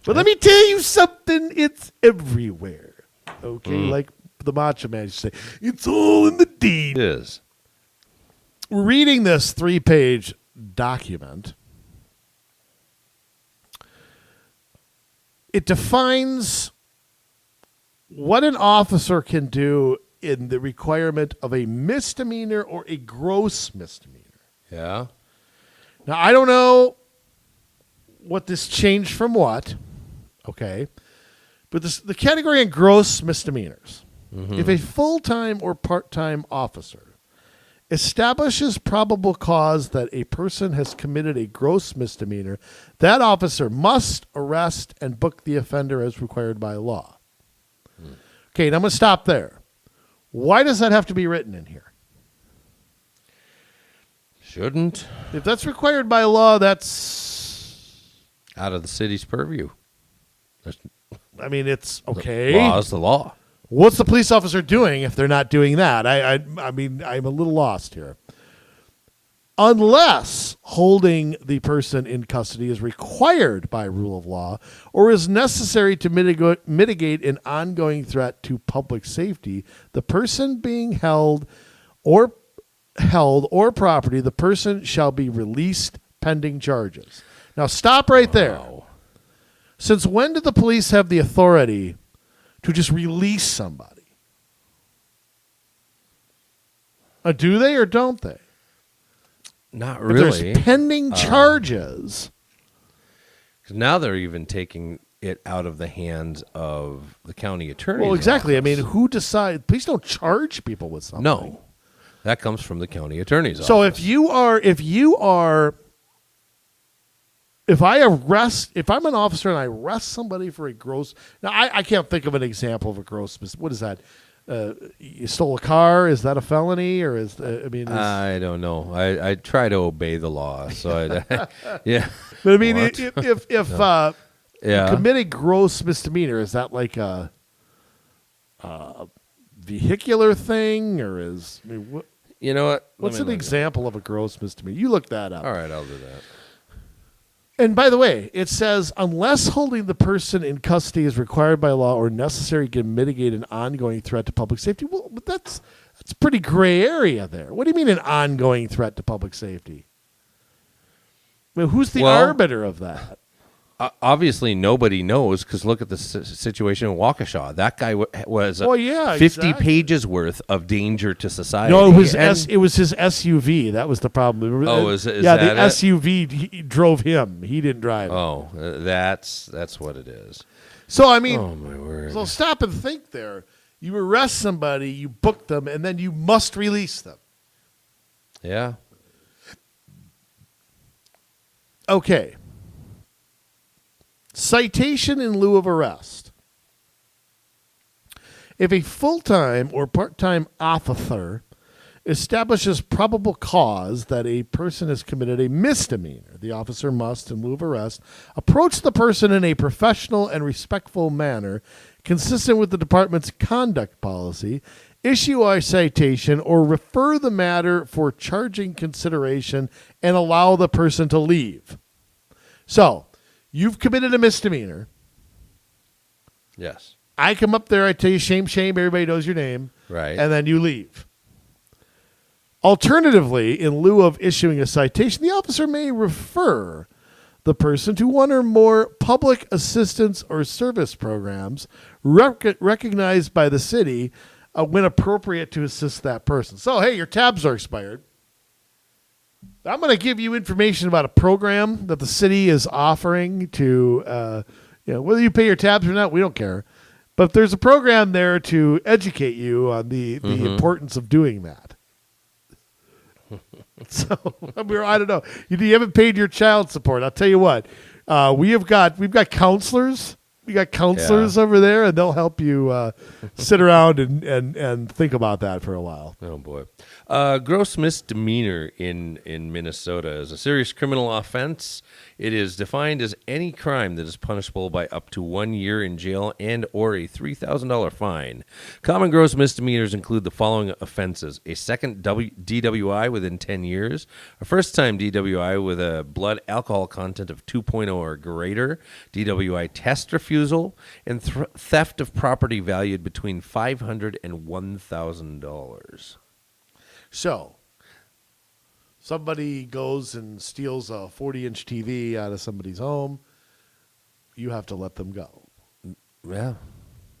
But let me tell you something, it's everywhere. Okay, like the Macho Man used to say, it's all in the deed. It is. We're reading this 3-page document. It defines what an officer can do in the requirement of a misdemeanor or a gross misdemeanor. Yeah. Now, I don't know what this changed from what, okay? But the category in gross misdemeanors. If a full-time or part-time officer establishes probable cause that a person has committed a gross misdemeanor, that officer must arrest and book the offender as required by law. Okay, and I'm going to stop there. Why does that have to be written in here? Shouldn't. If that's required by law, that's out of the city's purview. I mean, it's okay. The law is the law. What's the police officer doing if they're not doing that? I mean, I'm a little lost here. Unless holding the person in custody is required by rule of law or is necessary to mitigate an ongoing threat to public safety, the person being held or property, the person shall be released pending charges. Now, stop right there. Since when did the police have the authority to just release somebody? Do they or don't they? Not If really. there's pending charges. 'Cause now they're even taking it out of the hands of the county attorney. Well, exactly. I mean, who decides? Police don't charge people with something. No. That comes from the county attorney's So office. if I'm an officer and I arrest somebody for a gross, now I can't think of an example of a gross, what is that? You stole a car? Is that a felony or I don't know. I try to obey the law. So yeah. But I mean, What? if you commit a gross misdemeanor, is that like a vehicular thing or is, You know what? what's an example of a gross misdemeanor? You look that up. All right, I'll do that. And by the way, it says, unless holding the person in custody is required by law or necessary to mitigate an ongoing threat to public safety. Well, but that's pretty gray area there. What do you mean an ongoing threat to public safety? I mean, who's the arbiter of that? Obviously, nobody knows because look at the situation in Waukesha. That guy was 50 exactly. pages worth of danger to society. No, it was his SUV. That was the problem. Is the that SUV drove him. He didn't drive it. Oh, that's what it is. So, I mean, oh, my word. So stop and think there. You arrest somebody, you book them, and then you must release them. Yeah. Okay. Citation in lieu of arrest. If a full-time or part-time officer establishes probable cause that a person has committed a misdemeanor, the officer must, in lieu of arrest, approach the person in a professional and respectful manner, consistent with the department's conduct policy, issue a citation, or refer the matter for charging consideration and allow the person to leave. So, you've committed a misdemeanor. Yes. I come up there, I tell you shame, shame, everybody knows your name. Right. And then you leave. Alternatively, in lieu of issuing a citation, the officer may refer the person to one or more public assistance or service programs recognized by the city when appropriate to assist that person. So, hey, your tabs are expired. I'm going to give you information about a program that the city is offering to, whether you pay your tabs or not, we don't care. But there's a program there to educate you on the importance of doing that. So, I don't know. You haven't paid your child support. I'll tell you what. We've got counselors. We got counselors over there, and they'll help you sit around and think about that for a while. Oh, boy. Gross misdemeanor in Minnesota is a serious criminal offense. It is defined as any crime that is punishable by up to 1 year in jail and or a $3,000 fine. Common gross misdemeanors include the following offenses: a second DWI within 10 years, a first-time DWI with a blood alcohol content of 2.0 or greater, DWI test refusal, and theft of property valued between $500 and $1,000. So, somebody goes and steals a 40-inch TV out of somebody's home. You have to let them go. Yeah.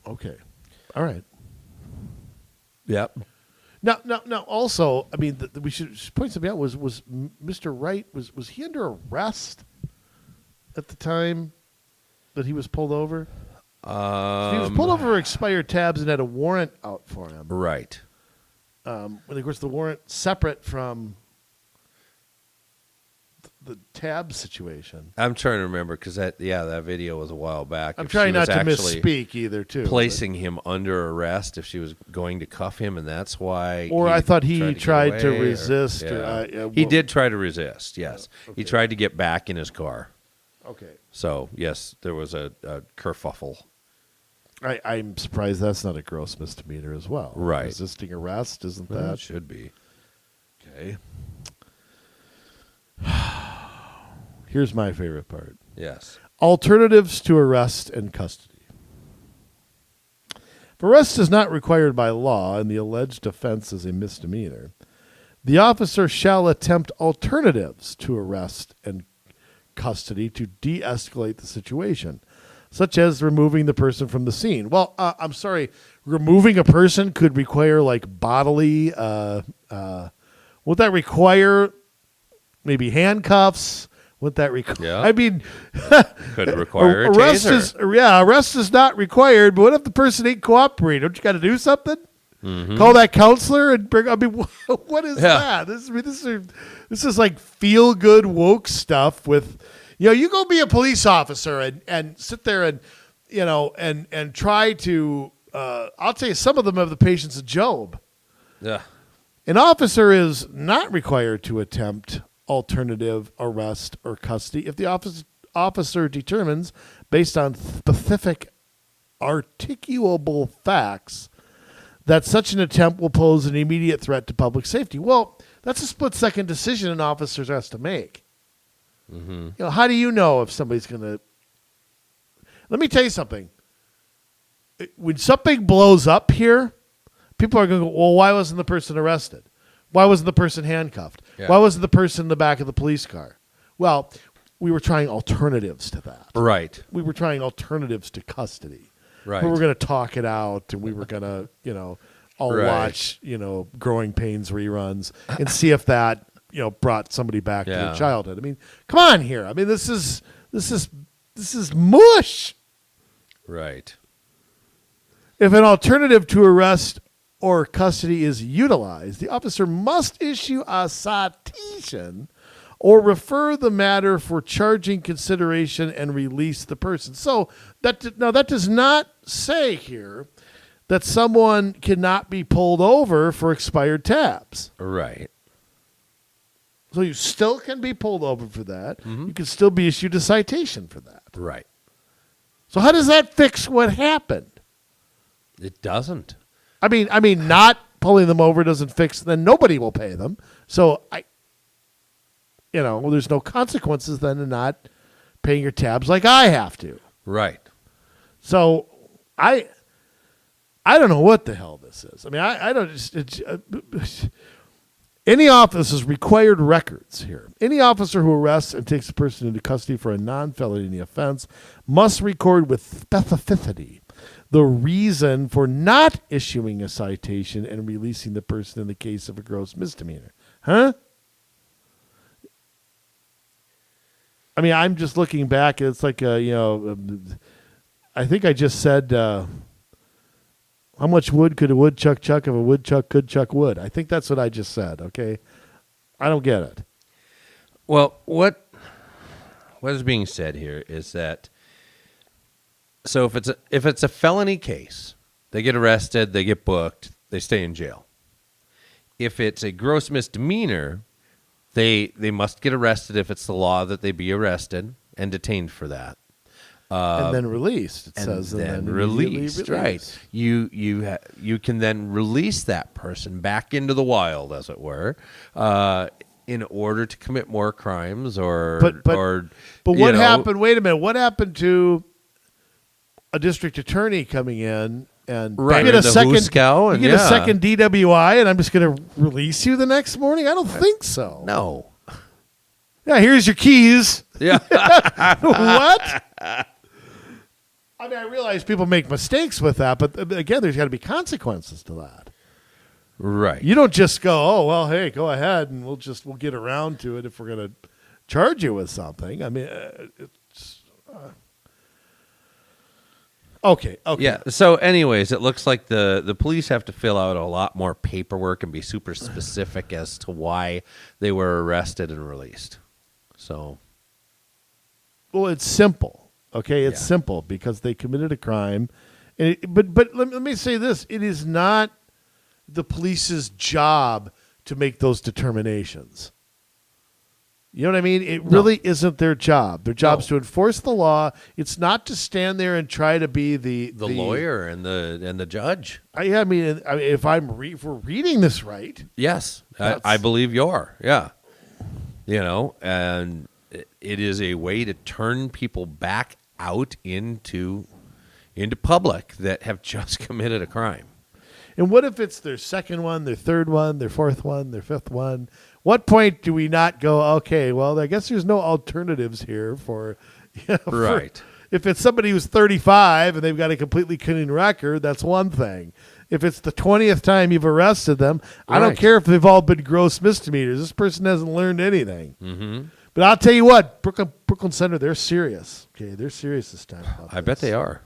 Okay. All right. Yep. Now. Also, I mean, we should point something out. Was Mr. Wright was he under arrest at the time that he was pulled over? He was pulled over for expired tabs and had a warrant out for him. Right. And of course, the warrant separate from the tab situation. I'm trying to remember because that video was a while back. I'm trying not to misspeak either, too. Placing him under arrest if she was going to cuff him, and that's why. Or I thought he tried to resist. He did try to resist. Yes, okay. He tried to get back in his car. Okay. So yes, there was a kerfuffle. I'm surprised that's not a gross misdemeanor as well. Right. Resisting arrest, isn't that? It should be. Okay. Here's my favorite part. Yes. Alternatives to arrest and custody. If arrest is not required by law and the alleged offense is a misdemeanor, the officer shall attempt alternatives to arrest and custody to de-escalate the situation, such as removing the person from the scene. Well, I'm sorry, removing a person could require like bodily, would that require maybe handcuffs? Would that require, yeah. I mean, could require a arrest taser. Arrest is not required, but what if the person ain't cooperating? Don't you got to do something? Mm-hmm. Call that counselor and bring, I mean, what is that? This is like feel-good woke stuff with, you go be a police officer and sit there and, and try to, I'll tell you, some of them have the patience of Job. Yeah. An officer is not required to attempt alternative arrest or custody if the officer determines, based on specific articulable facts, that such an attempt will pose an immediate threat to public safety. Well, that's a split-second decision an officer has to make. Mm-hmm. How do you know if somebody's going to... Let me tell you something. When something blows up here, people are going to go, well, why wasn't the person arrested? Why wasn't the person handcuffed? Yeah. Why wasn't the person in the back of the police car? Well, we were trying alternatives to that. Right. We were trying alternatives to custody. Right. We were going to talk it out, and we were going to, all watch, Growing Pains reruns and see if that, brought somebody back to their childhood. I mean, come on here. I mean, this is mush. Right. If an alternative to arrest or custody is utilized, the officer must issue a citation or refer the matter for charging consideration and release the person. So that does not say here that someone cannot be pulled over for expired tabs. Right. So you still can be pulled over for that. Mm-hmm. You can still be issued a citation for that. Right. So how does that fix what happened? It doesn't. I mean, not pulling them over doesn't fix. Then nobody will pay them. So there's no consequences then to not paying your tabs like I have to. Right. So I don't know what the hell this is. I mean, I don't just. Any officer's required records here. Any officer who arrests and takes a person into custody for a non-felony offense must record with specificity the reason for not issuing a citation and releasing the person in the case of a gross misdemeanor. Huh? I mean, I'm just looking back. It's like, I think I just said, how much wood could a woodchuck chuck if a woodchuck could chuck wood? I think that's what I just said, okay? I don't get it. Well, what is being said here is that, so if it's a felony case, they get arrested, they get booked, they stay in jail. If it's a gross misdemeanor, they must get arrested if it's the law that they be arrested and detained for that. And then released, it says. And then released, right. You can then release that person back into the wild, as it were, in order to commit more crimes But what happened? Wait a minute. What happened to a district attorney coming in and right, you get a second a second DWI and I'm just going to release you the next morning? I don't think so. No. Yeah, here's your keys. Yeah. What? I mean, I realize people make mistakes with that, but again, there's got to be consequences to that. Right. You don't just go, oh, well, hey, go ahead, and we'll get around to it if we're going to charge you with something. I mean, it's okay. Yeah. So, anyways, it looks like the police have to fill out a lot more paperwork and be super specific as to why they were arrested and released. So, well, it's simple. Okay, it's simple because they committed a crime. But let me say this. It is not the police's job to make those determinations. You know what I mean? It really isn't their job. Their job is to enforce the law. It's not to stand there and try to be the lawyer and the judge. I mean, if we're reading this right. Yes, I believe you are. Yeah. And it is a way to turn people back out into public that have just committed a crime. And what if it's their second one, their third one, their fourth one, their fifth one? What point do we not go, okay, well, I guess there's no alternatives here for right. If it's somebody who's 35 and they've got a completely clean record, that's one thing. If it's the 20th time you've arrested them, I don't care if they've all been gross misdemeanors. This person hasn't learned anything. Mm-hmm. But I'll tell you what, Brooklyn Center, they're serious. Okay, they're serious this time. I bet they are.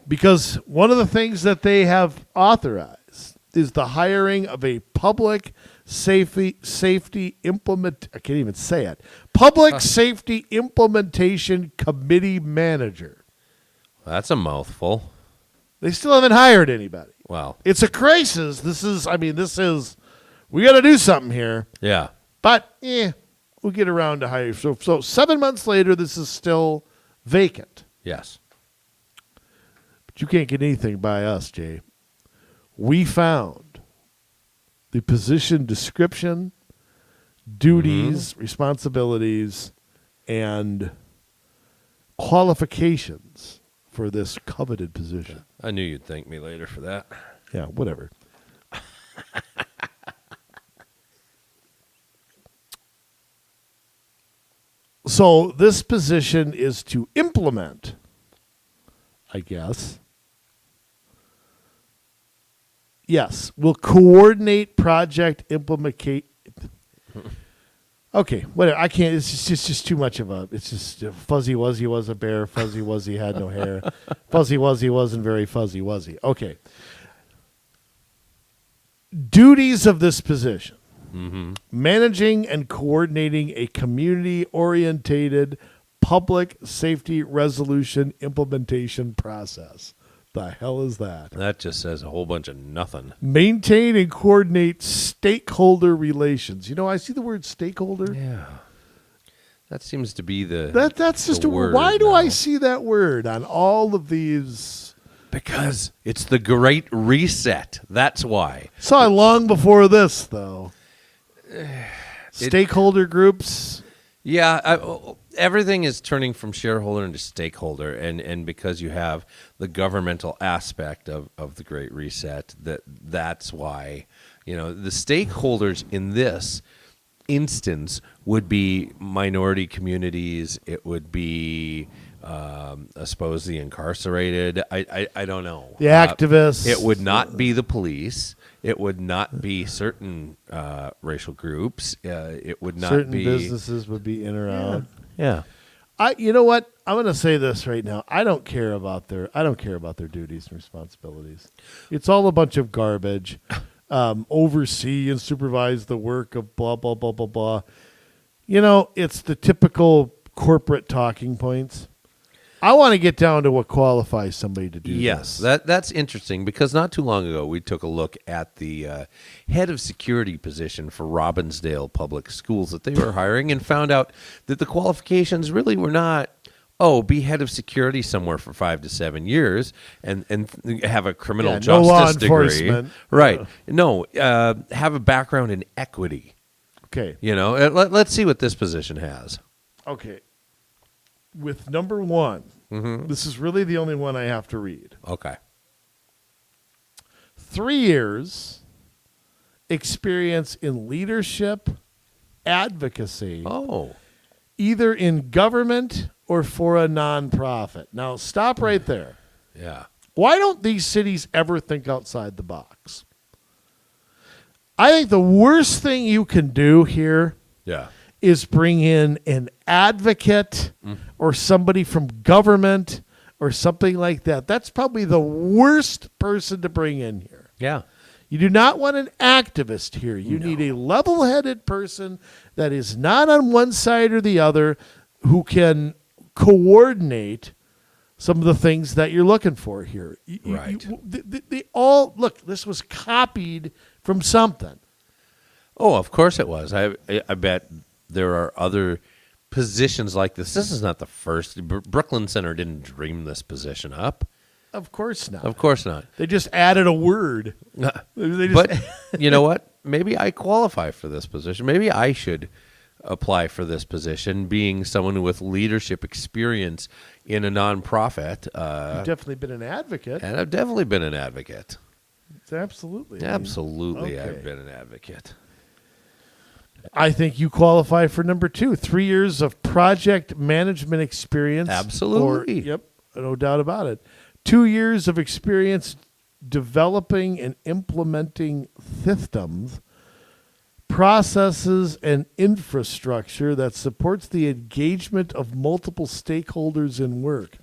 Because one of the things that they have authorized is the hiring of a public safety implement. I can't even say it. Public safety implementation committee manager. That's a mouthful. They still haven't hired anybody. Wow. It's a crisis. We got to do something here. Yeah. But, we'll get around to hire. So 7 months later, this is still vacant. Yes. But you can't get anything by us, Jay. We found the position description, duties, responsibilities, and qualifications for this coveted position. I knew you'd thank me later for that. Yeah, whatever. So this position is to implement, I guess. Yes, we'll coordinate project implementation. Okay, whatever. I can't. It's just too much of a. It's just Fuzzy Wuzzy was a bear. Fuzzy Wuzzy had no hair. Fuzzy Wuzzy wasn't very fuzzy, was he? Okay. Duties of this position. Mm-hmm. Managing and coordinating a community-orientated public safety resolution implementation process. The hell is that? That just says a whole bunch of nothing. Maintain and coordinate stakeholder relations. I see the word stakeholder. Yeah. That seems to be that's just the word why do now. I see that word on all of these Because it's the Great Reset. That's why. Saw long before this, though. Stakeholder groups. Yeah, everything is turning from shareholder into stakeholder, and because you have the governmental aspect of the Great Reset, that's why, the stakeholders in this instance would be minority communities. It would be, I suppose, the incarcerated. I don't know. The activists. It would not be the police. It would not be certain racial groups. It would not certain be businesses would be in or out. Yeah. You know what? I'm going to say this right now. I don't care about their duties and responsibilities. It's all a bunch of garbage. Oversee and supervise the work of blah blah blah blah blah. It's the typical corporate talking points. I want to get down to what qualifies somebody to do Yes, this. that's interesting because not too long ago we took a look at the head of security position for Robbinsdale Public Schools that they were hiring and found out that the qualifications really were not, be head of security somewhere for 5 to 7 years and have a criminal justice no law degree. enforcement. Right. No, have a background in equity. Okay. Let's see what this position has. Okay. With number one, this is really the only one I have to read. Okay. 3 years experience in leadership, advocacy, either in government or for a nonprofit. Now, stop right there. Yeah. Why don't these cities ever think outside the box? I think the worst thing you can do here is bring in an advocate or somebody from government or something like that. That's probably the worst person to bring in here. Yeah. You do not want an activist here. You need a level-headed person that is not on one side or the other who can coordinate some of the things that you're looking for here. Right. They all, look, this was copied from something. Oh, of course it was. I bet there are other positions like this. This is not the first. Brooklyn Center didn't dream this position up. Of course not. Of course not. They just added a word. But you know what? Maybe I qualify for this position. Maybe I should apply for this position, being someone with leadership experience in a nonprofit. You've definitely been an advocate. And I've definitely been an advocate. It's absolutely. Absolutely, okay. I've been an advocate. I think you qualify for number 2. 3 years of project management experience. Absolutely. Yep, no doubt about it. 2 years of experience developing and implementing systems, processes, and infrastructure that supports the engagement of multiple stakeholders in work.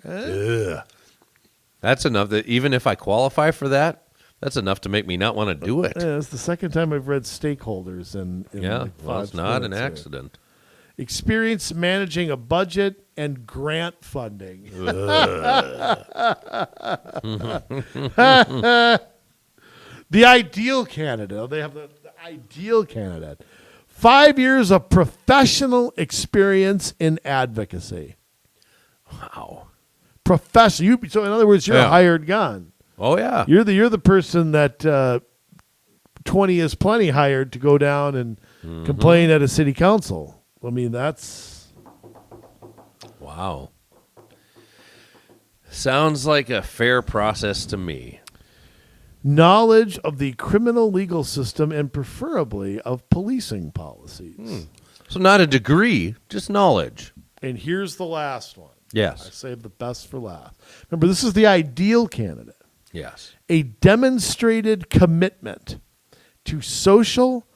That's enough that even if I qualify for that, that's enough to make me not want to do it. It's the second time I've read stakeholders. Well, it's not an accident. Experience managing a budget and grant funding. The ideal candidate. They have the ideal candidate. 5 years of professional experience in advocacy. Wow. Professional. So in other words, you're a hired gun. Oh yeah. You're the person that 20 is plenty hired to go down and complain at a city council. I mean, that's... Wow. Sounds like a fair process to me. Knowledge of the criminal legal system and preferably of policing policies. So not a degree, just knowledge. And here's the last one. Yes. I saved the best for last. Remember, this is the ideal candidate. Yes. A demonstrated commitment to social,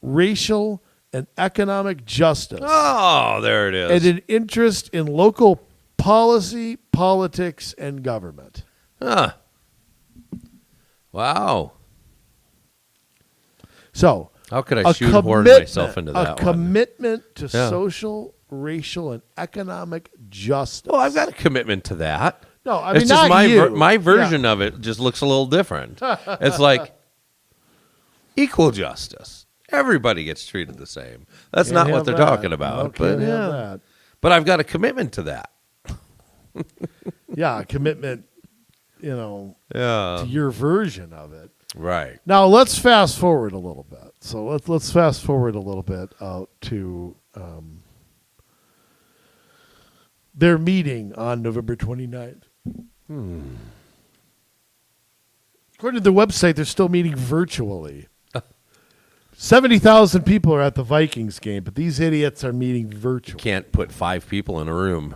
racial, and economic justice. Oh, there it is. And an interest in local policy, politics, and government. Huh. Wow. So, how could I shoehorn myself into that one? A commitment to social, racial, and economic justice. Well, I've got a commitment to that. No, I mean, it's not just you. my version of it just looks a little different. It's like equal justice. Everybody gets treated the same. That's not what they're talking about. But I've got a commitment to that. Yeah, a commitment Yeah. to your version of it. Right. Now let's fast forward a little bit. So let's fast forward a little bit to their meeting on November 29th. According to the website, they're still meeting virtually. 70,000 people are at the Vikings game, but these idiots are meeting virtually. Can't put 5 people in a room.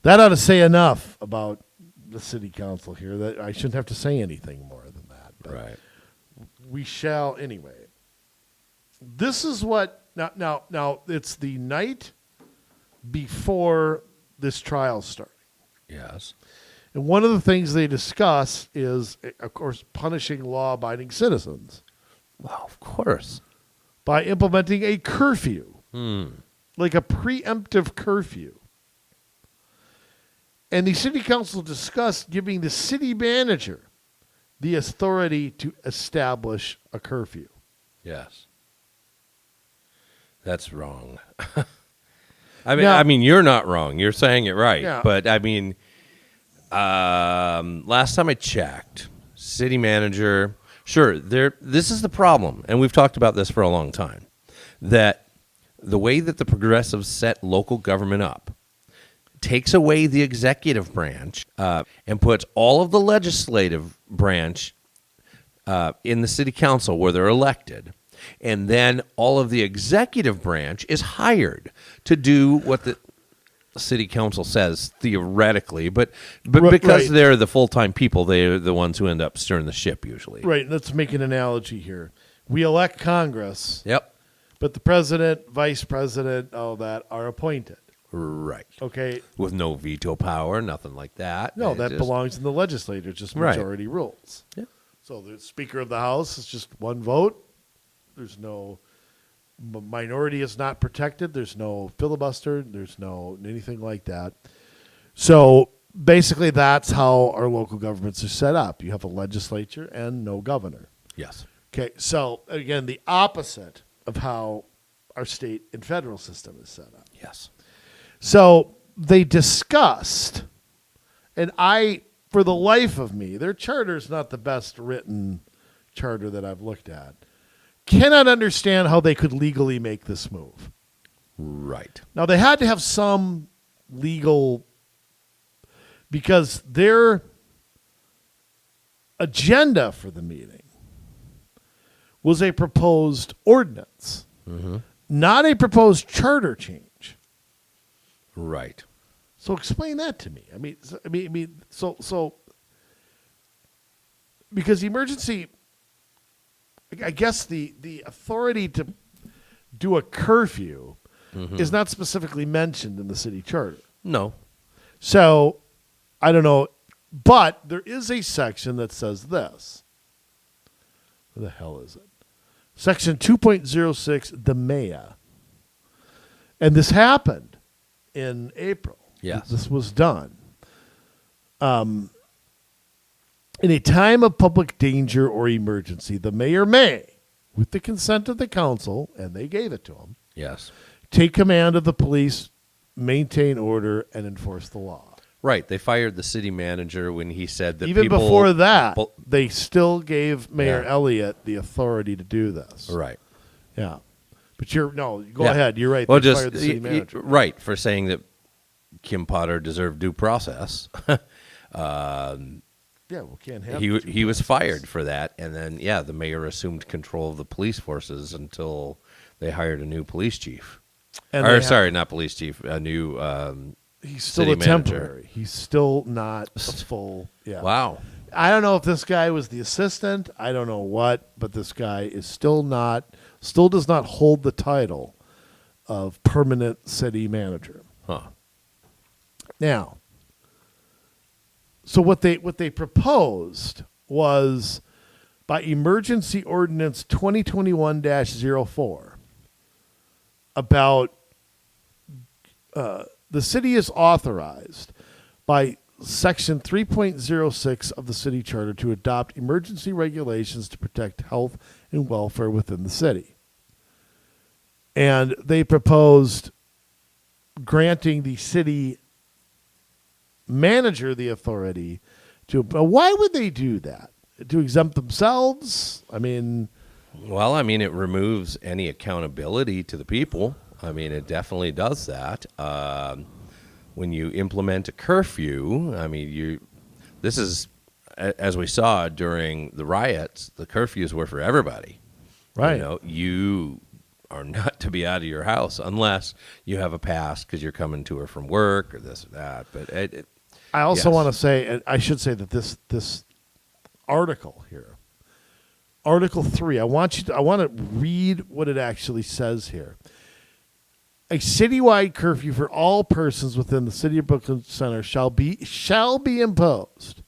That ought to say enough about the city council here. That I shouldn't have to say anything more than that. But Right. we shall anyway. This is what now it's the night before this trial starting. Yes. And one of the things they discuss is, of course, punishing law-abiding citizens Well, of course. by implementing a curfew, like a preemptive curfew. And the city council discussed giving the city manager the authority to establish a curfew. Yes. That's wrong. I mean, Now- I mean, you're not wrong. You're saying it right. Yeah. But I mean, last time I checked, city manager. Sure, this is the problem, and we've talked about this for a long time. That the way that the progressives set local government up takes away the executive branch and puts all of the legislative branch in the city council where they're elected. And then all of the executive branch is hired to do what the city council says theoretically, but because Right. they're the full-time people, they're the ones who end up steering the ship usually. Right, let's make an analogy here. We elect Congress, Yep. but the president, vice president, all that are appointed. Right. Okay? With no veto power, nothing like that. No, It that just- belongs in the legislature, just Right. majority rules. Yeah. So the Speaker of the House is just one vote. There's no minority is not protected. There's no filibuster. There's no anything like that. So basically, that's how our local governments are set up. You have a legislature and no governor. Yes. Okay, so again, the opposite of how our state and federal system is set up. Yes. So they discussed, and for the life of me, their charter is not the best written charter that I've looked at. Cannot understand how they could legally make this move. Right. Now, they had to have some legal, because their agenda for the meeting was a proposed ordinance, not a proposed charter change. Right. So explain that to me. I mean, so because emergency, I guess the authority to do a curfew is not specifically mentioned in the city charter. No. So I don't know, but there is a section that says this. Where the hell is it? Section 2.06, the mayor. And this happened in April. Yes. This was done. In a time of public danger or emergency, the mayor may, with the consent of the council, and they gave it to him, Yes. take command of the police, maintain order, and enforce the law. Right. They fired the city manager when he said that Even people, before that, they still gave Mayor Yeah. Elliott the authority to do this. Right. Yeah. But go Yeah. ahead. You're right. Well, They just fired the city manager. right for saying that Kim Potter deserved due process. Yeah, well, can't have He was fired for that, and then the mayor assumed control of the police forces until they hired a new police chief. And Or they sorry, not police chief, a new he's still city a manager. temporary. He's still not a full. Yeah. Wow. I don't know if this guy was the assistant. I don't know what, but this guy is still does not hold the title of permanent city manager. Huh. Now, so what they proposed was by Emergency Ordinance 2021-04 about the city is authorized by Section 3.06 of the city charter to adopt emergency regulations to protect health and welfare within the city. And they proposed granting the city manager the authority to. Why would they do that? To exempt themselves? I mean, Well, I mean, it removes any accountability to the people. I mean, it definitely does that. When you implement a curfew, I mean, this is, as we saw during the riots, the curfews were for everybody. right. You know, you are not to be out of your house unless you have a pass because you're coming to or from work or this or that. But I also yes. want to say, and I should say that this article here, Article 3, I want to read what it actually says here. A citywide curfew for all persons within the city of Brooklyn Center shall be imposed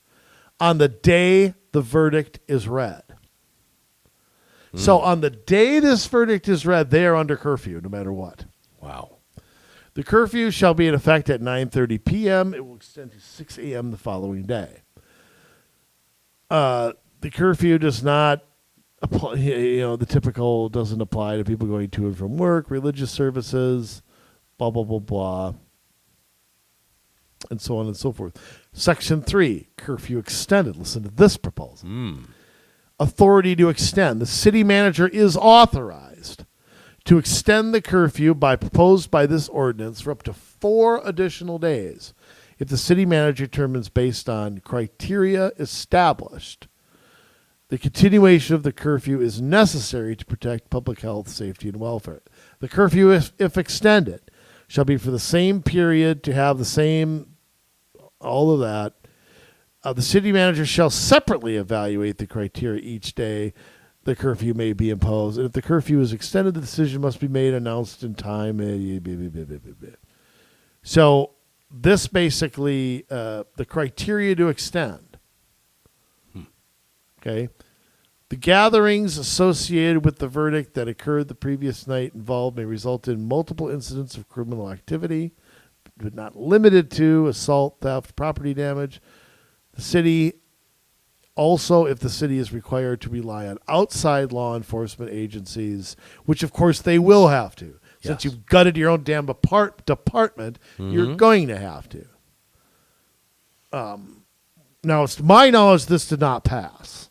on the day the verdict is read. So on the day this verdict is read, they are under curfew no matter what. Wow. The curfew shall be in effect at 9:30 p.m. It will extend to 6 a.m. the following day. The curfew does not apply, the typical doesn't apply to people going to and from work, religious services, blah, blah, blah, blah, and so on and so forth. Section 3, curfew extended. Listen to this proposal. Authority to extend. The city manager is authorized to extend the curfew proposed by this ordinance for up to 4 additional days if the city manager determines based on criteria established the continuation of the curfew is necessary to protect public health, safety, and welfare. The curfew, if extended, shall be for the same period to have the same, all of that. The city manager shall separately evaluate the criteria each day the curfew may be imposed. And if the curfew is extended, the decision must be made, announced in time. So this basically, the criteria to extend. Okay. The gatherings associated with the verdict that occurred the previous night involved may result in multiple incidents of criminal activity, but not limited to assault, theft, property damage. The city also, if the city is required to rely on outside law enforcement agencies, which of course they will have to. Since Yes. you've gutted your own damn department, you're going to have to. Now, it's to my knowledge, this did not pass.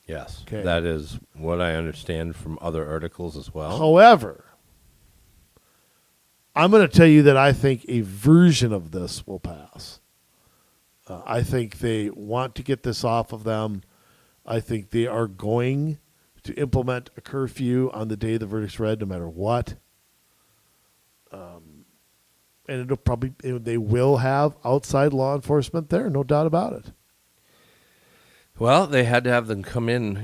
Yes. Okay. That is what I understand from other articles as well. However, I'm going to tell you that I think a version of this will pass. I think they want to get this off of them. I think they are going to implement a curfew on the day the verdict's read, no matter what. And they will have outside law enforcement there, no doubt about it. Well, they had to have them come in,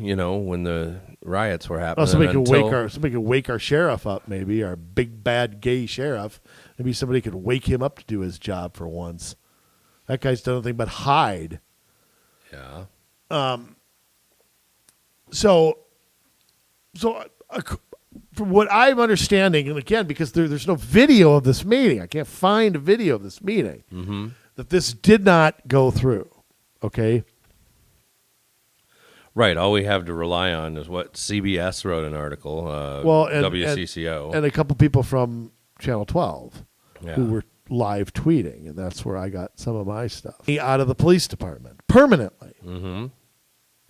when the riots were happening. Somebody could wake our sheriff up, maybe our big bad gay sheriff. Maybe somebody could wake him up to do his job for once. That guy's done nothing but hide. Yeah. So from what I'm understanding, and again, because there's no video of this meeting, I can't find a video of this meeting, that this did not go through. Okay. Right. All we have to rely on is what CBS wrote an article, WCCO. And a couple people from Channel 12 Yeah. who were live tweeting, and that's where I got some of my stuff. Out of the police department permanently.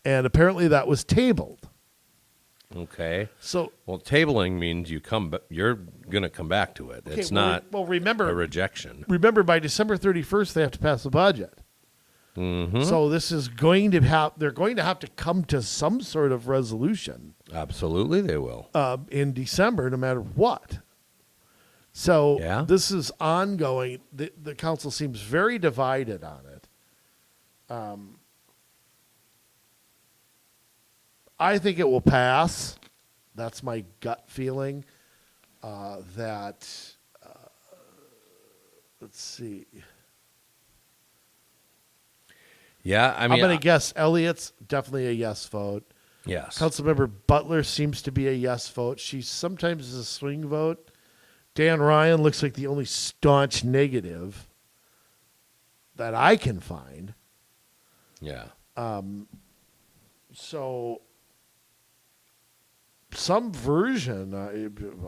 And apparently that was tabled. Okay. So, well, tabling means you're going to come back to it. It's not remember a rejection. Remember, by December 31st, they have to pass a budget. So this is going to they're going to have to come to some sort of resolution. Absolutely, they will. In December, no matter what. So Yeah. This is ongoing. The council seems very divided on it. I think it will pass. That's my gut feeling. Let's see. Yeah, I mean, I'm going to guess Elliott's definitely a yes vote. yes. Councilmember Butler seems to be a yes vote. She sometimes is a swing vote. Dan Ryan looks like the only staunch negative that I can find. Yeah. So some version,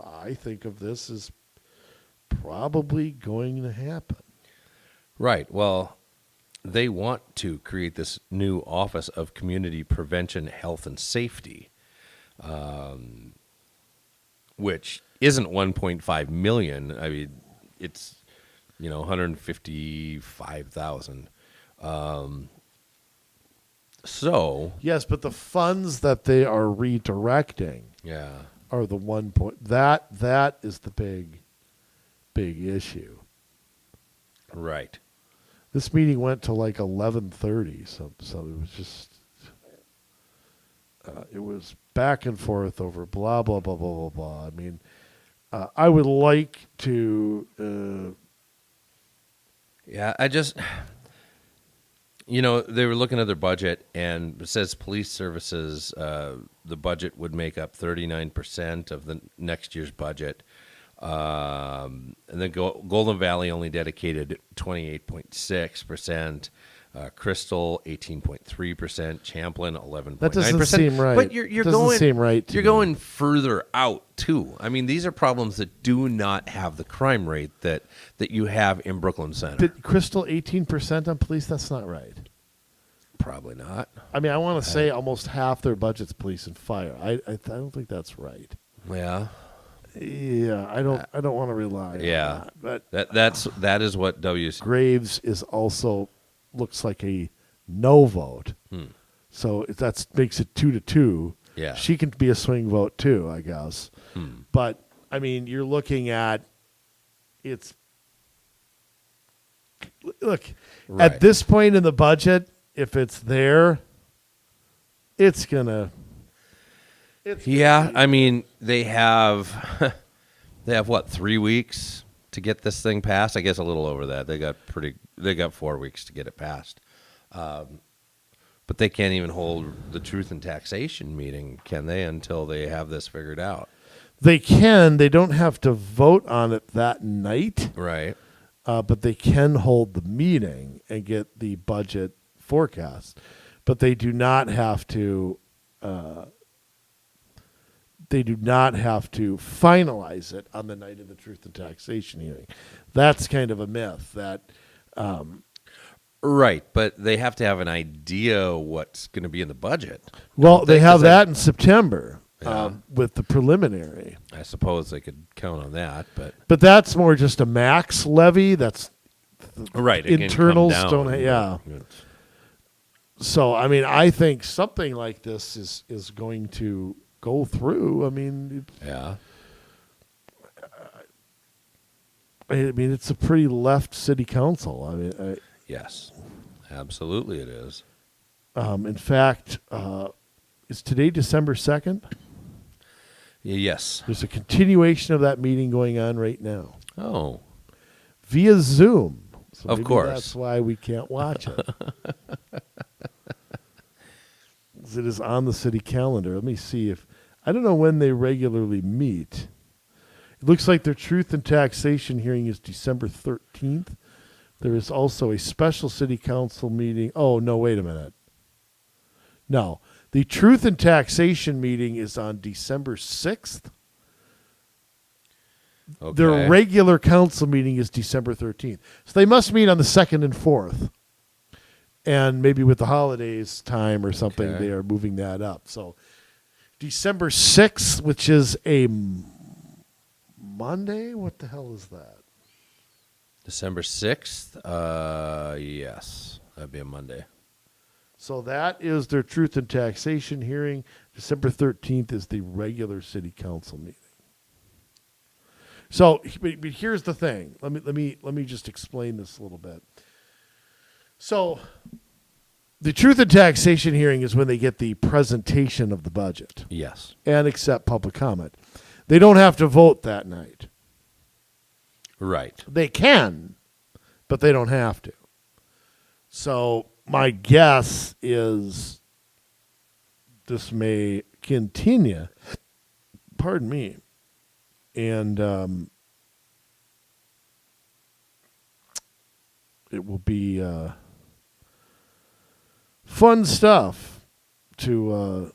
I think of this is probably going to happen. Right. Well, they want to create this new Office of Community Prevention, Health, and Safety, which isn't 1.5 million. I mean, it's 155,000. So Yes, but the funds that they are redirecting yeah, are the one point that is the big issue. right. This meeting went to like 11:30, so it was just it was back and forth over blah blah blah blah blah blah. I mean, I would like to. Yeah, I just, they were looking at their budget, and it says police services, the budget would make up 39% of the next year's budget. And then Golden Valley only dedicated 28.6%. Crystal 18.3%, Champlin 11.9%. That doesn't seem right. But you're doesn't going seem right to you're me. going further out too. I mean, these are problems that do not have the crime rate that you have in Brooklyn Center. Did Crystal 18% on police? That's not right. Probably not. I mean, I want to say almost half their budget's police and fire. I don't think that's right. Yeah. Yeah, I don't want to rely on that. But that is what WC. Graves is also looks like a no vote. So that makes it 2-2. Yeah. She can be a swing vote too, I guess. But I mean, you're looking at look Right. at this point in the budget, if it's there, it's gonna. Yeah, I mean, they have what, 3 weeks to get this thing passed? I guess a little over that. They got 4 weeks to get it passed. But they can't even hold the Truth and Taxation meeting, can they, until they have this figured out? They can. They don't have to vote on it that night. Right. But they can hold the meeting and get the budget forecast. But they do not have to. They do not have to finalize it on the night of the Truth and Taxation hearing. That's kind of a myth. That Right, but they have to have an idea what's going to be in the budget. well, they have 'Cause that in September Yeah. with the preliminary. I suppose they could count on that, but But that's more just a max levy. That's right, it can internals come don't. down. Yeah. So I mean, I think something like this is going to go through. I mean, Yeah. it's a pretty left city council. I mean, Yes. Absolutely, it is. in fact, is today December 2nd? Yes. There's a continuation of that meeting going on right now Oh. via Zoom. So Of maybe course. that's why we can't watch it. It is on the city calendar. Let me see if I don't know when they regularly meet. It looks like their Truth and Taxation hearing is December 13th. There is also a special city council meeting. Oh, no, wait a minute. No. The Truth and Taxation meeting is on December 6th. Okay. Their regular council meeting is December 13th. So they must meet on the 2nd and 4th. And maybe with the holidays time or something, Okay. they are moving that up. So December 6th, which is a Monday? What the hell is that? December 6th? Yes. That'd be a Monday. So that is their Truth and Taxation hearing. December 13th is the regular city council meeting. So, but here's the thing. Let me just explain this a little bit. So, the Truth and Taxation hearing is when they get the presentation of the budget Yes. and accept public comment. They don't have to vote that night. Right. They can, but they don't have to. So, my guess is this may continue. Pardon me. And it will be fun stuff to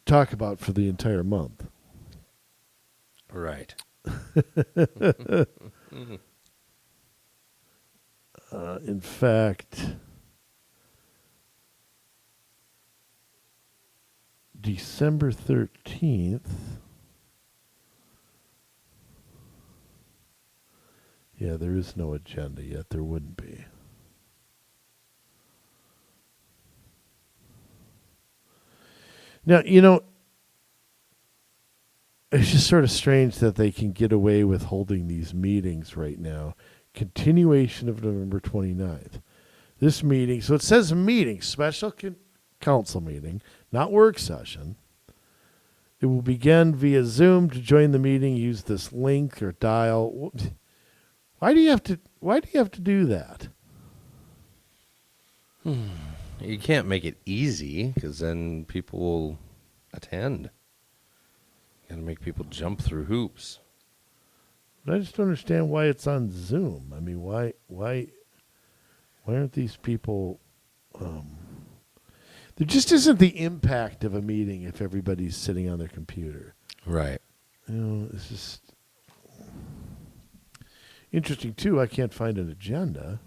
talk about for the entire month. Right. In fact, December 13th. Yeah, there is no agenda yet. There wouldn't be. Now, it's just sort of strange that they can get away with holding these meetings right now. Continuation of November 29th. This meeting, so it says meeting, special council meeting, not work session. It will begin via Zoom. To join the meeting, use this link or dial. Why do you have to do that? You can't make it easy because then people will attend. You got to make people jump through hoops. But I just don't understand why it's on Zoom. I mean, why aren't these people? There just isn't the impact of a meeting if everybody's sitting on their computer. Right. It's just interesting too. I can't find an agenda.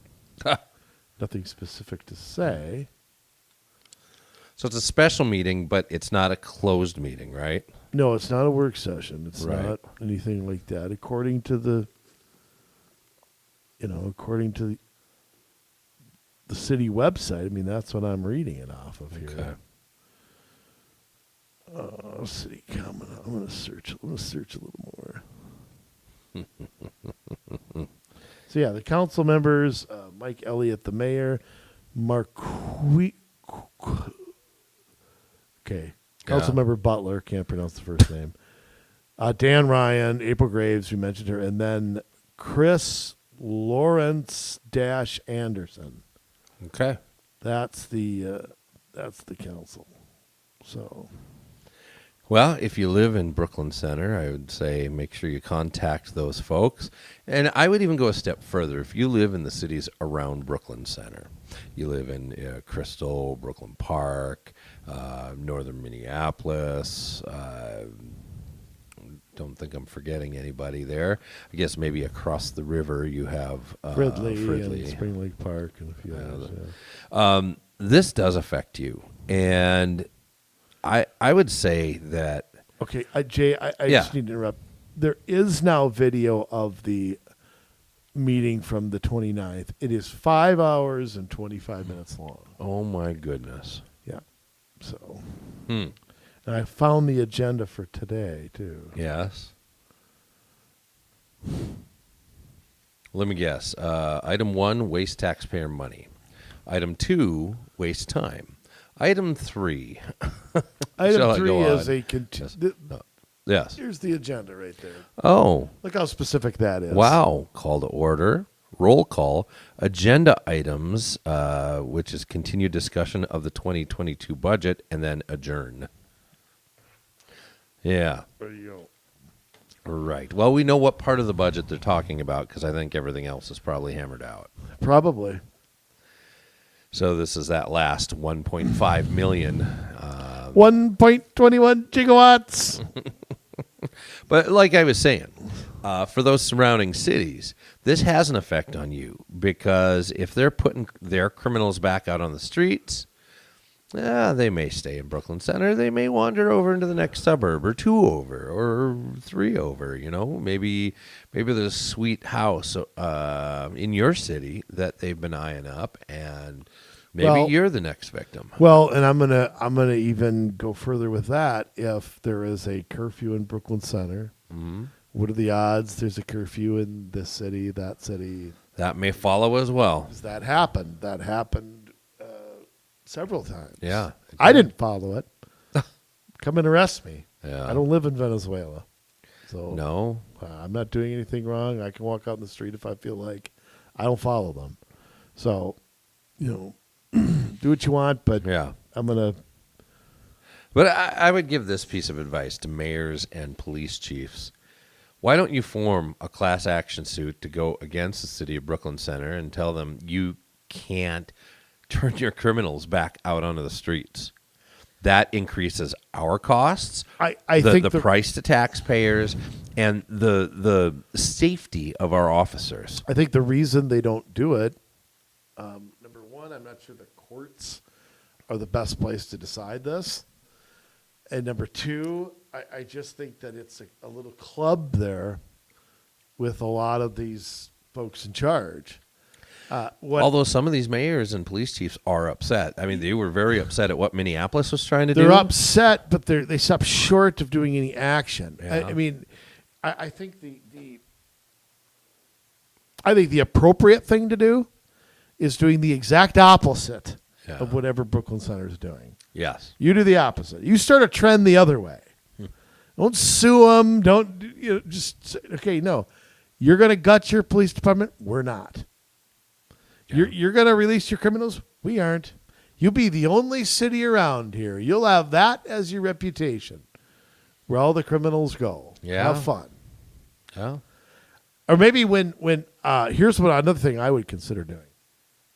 Nothing specific to say. So it's a special meeting, but it's not a closed meeting, right? No, it's not a work session. It's Right. not anything like that. According to the city website, I mean, that's what I'm reading it off of here. Okay. City comment. I'm going to search a little more. So yeah, the council members, Mike Elliott, the mayor, Councilmember Butler, can't pronounce the first name. Dan Ryan, April Graves, we mentioned her, and then Chris Lawrence-Anderson. Okay. That's the council. So, Well, if you live in Brooklyn Center, I would say make sure you contact those folks. And I would even go a step further. If you live in the cities around Brooklyn Center, you live in Crystal, Brooklyn Park, northern Minneapolis, don't think I'm forgetting anybody there. I guess maybe across the river you have Fridley and Spring Lake Park and a few others. This does affect you. And I would say that... Okay, Jay, I just need to interrupt. There is now video of the meeting from the 29th. It is 5 hours and 25 minutes long. Oh, my goodness. Yeah. So, and I found the agenda for today, too. Yes. Let me guess. Item 1, waste taxpayer money. Item 2, waste time. Item 3. Item 3 is Yes. Here's the agenda right there. Oh. Look how specific that is. Wow. Call to order. Roll call. Agenda items, which is continued discussion of the 2022 budget, and then adjourn. Yeah. There you go. Right. Well, we know what part of the budget they're talking about because I think everything else is probably hammered out. Probably. So this is that last 1.5 million. 1.21 gigawatts. But like I was saying, for those surrounding cities, this has an effect on you because if they're putting their criminals back out on the streets, they may stay in Brooklyn Center. They may wander over into the next suburb or 2 over or 3 over. Maybe there's a sweet house in your city that they've been eyeing up, and maybe you're the next victim. Well, and I'm gonna even go further with that. If there is a curfew in Brooklyn Center, what are the odds there's a curfew in this city, that city? That may follow as well. That happened. That happened several times. Yeah. I didn't follow it. Come and arrest me. Yeah. I don't live in Venezuela. So No. I'm not doing anything wrong. I can walk out in the street if I feel like. I don't follow them. So, do what you want, but Yeah. I'm going to. But I would give this piece of advice to mayors and police chiefs. Why don't you form a class action suit to go against the city of Brooklyn Center and tell them you can't turn your criminals back out onto the streets? That increases our costs, I think the price to taxpayers, and the safety of our officers. I think the reason they don't do it, number one, I'm not sure the courts are the best place to decide this. And number two, I just think that it's a little club there with a lot of these folks in charge. Although some of these mayors and police chiefs are upset. I mean, they were very upset at what Minneapolis was trying to do. They're upset, but they stop short of doing any action. Yeah. I mean, I think the appropriate thing to do is doing the exact opposite of whatever Brooklyn Center is doing. Yes. You do the opposite. You start a trend the other way. Don't sue them. Don't just say, okay. No, you're going to gut your police department. We're not. Yeah. You're going to release your criminals. We aren't. You'll be the only city around here. You'll have that as your reputation, where all the criminals go. Yeah. Have fun. Yeah. Or maybe when here's what another thing I would consider doing.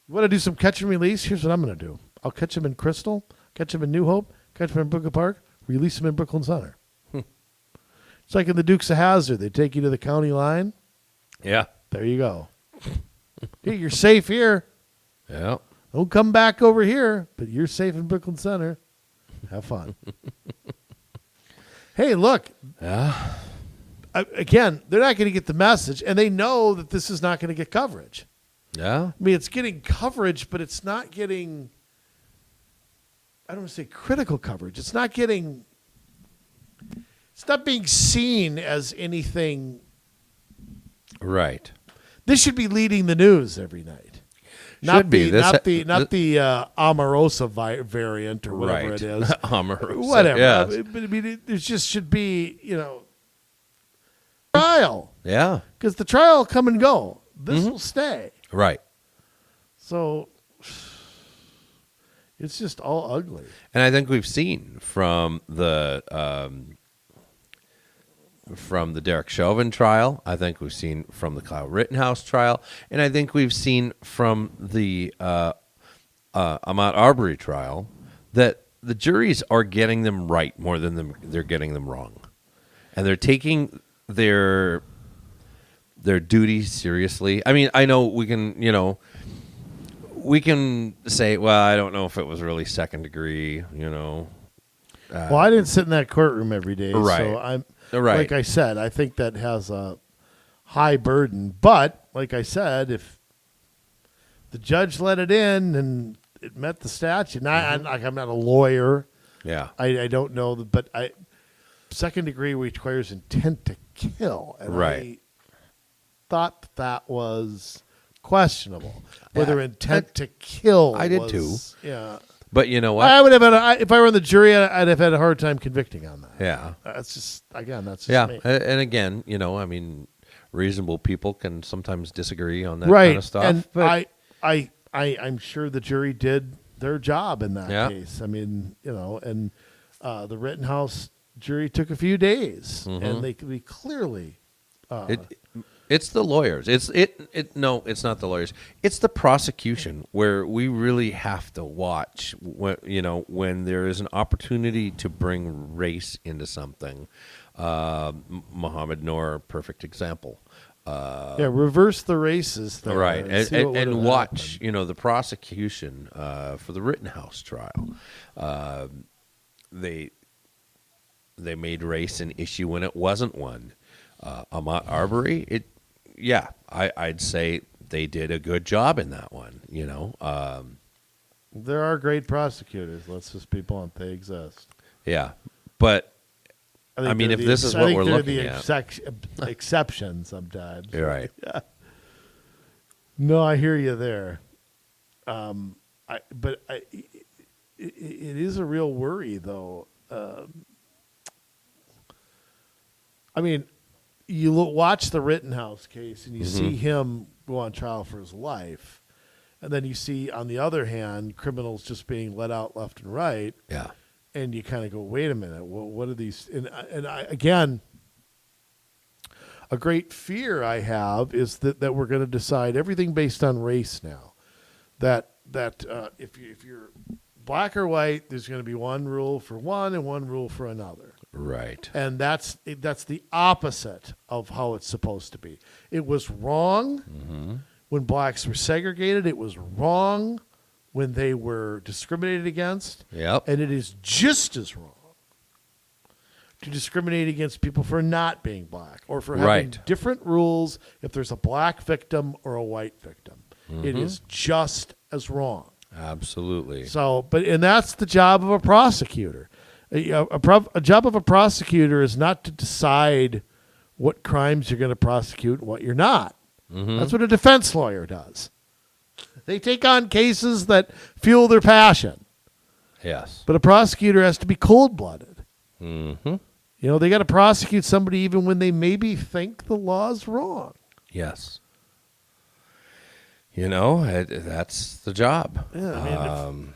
You want to do some catch and release? Here's what I'm going to do. I'll catch them in Crystal, catch them in New Hope, catch them in Brooklyn Park, release them in Brooklyn Center. It's like in the Dukes of Hazzard. They take you to the county line. Yeah. There you go. Hey, you're safe here. Yeah. Don't come back over here, but you're safe in Brooklyn Center. Have fun. Hey, look. Yeah. Again, they're not going to get the message, and they know that this is not going to get coverage. Yeah. I mean, it's getting coverage, but it's not getting, I don't want to say critical coverage. It's not being seen as anything. Right. This should be leading the news every night. Not the Omarosa variant or whatever right. it is. Omarosa. Whatever. Yes. But I mean, there just should be, trial. Yeah. Because the trial will come and go. This will stay. Right. So it's just all ugly. And I think we've seen from the Derek Chauvin trial, I think we've seen from the Kyle Rittenhouse trial, and I think we've seen from the Ahmaud Arbery trial that the juries are getting them right more than they're getting them wrong. And they're taking their duties seriously. I mean, I know we can say, well, I don't know if it was really second degree, well, I didn't sit in that courtroom every day, right. so I'm right. Like I said, I think that has a high burden. But like I said, if the judge let it in and it met the statute, and I'm not a lawyer, yeah, I don't know, but second degree requires intent to kill, and right. I thought that was questionable. Whether intent to kill, I did too. Yeah. But you know what? I would have if I were on the jury, I'd have had a hard time convicting on that. Yeah. That's just yeah. me. And again, I mean, reasonable people can sometimes disagree on that right. kind of stuff. And but I'm sure the jury did their job in that yeah. case. I mean, and the Rittenhouse jury took a few days, and they could be clearly. It's the lawyers. No, it's not the lawyers. It's the prosecution where we really have to watch when there is an opportunity to bring race into something. Muhammad Noor, perfect example. Reverse the races there, right, and watch happened. The prosecution for the Rittenhouse trial. They made race an issue when it wasn't one. Ahmaud Arbery, I'd say they did a good job in that one. There are great prosecutors. Let's just be blunt; they exist. Yeah, but I mean, if this is what we're looking at, exception sometimes. You're right. Yeah. No, I hear you there. It is a real worry, though. I mean, you watch the Rittenhouse case and you see him go on trial for his life, and then you see, on the other hand, criminals just being let out left and right. Yeah, and you kind of go, wait a minute, what are these? And again, a great fear I have is that we're going to decide everything based on race now. That if you're black or white, there's going to be one rule for one and one rule for another. right. And that's the opposite of how it's supposed to be. It was wrong when blacks were segregated. It was wrong when they were discriminated against. Yep. And it is just as wrong to discriminate against people for not being black or for having different rules if there's a black victim or a white victim. It is just as wrong. Absolutely. So, and that's the job of a prosecutor. A job of a prosecutor is not to decide what crimes you're going to prosecute and what you're not. That's what a defense lawyer does. They take on cases that fuel their passion. Yes. But a prosecutor has to be cold-blooded. Mm-hmm. You know, they got to prosecute somebody even when they maybe think the law's wrong. Yes. You know, that's the job. Yeah, I mean,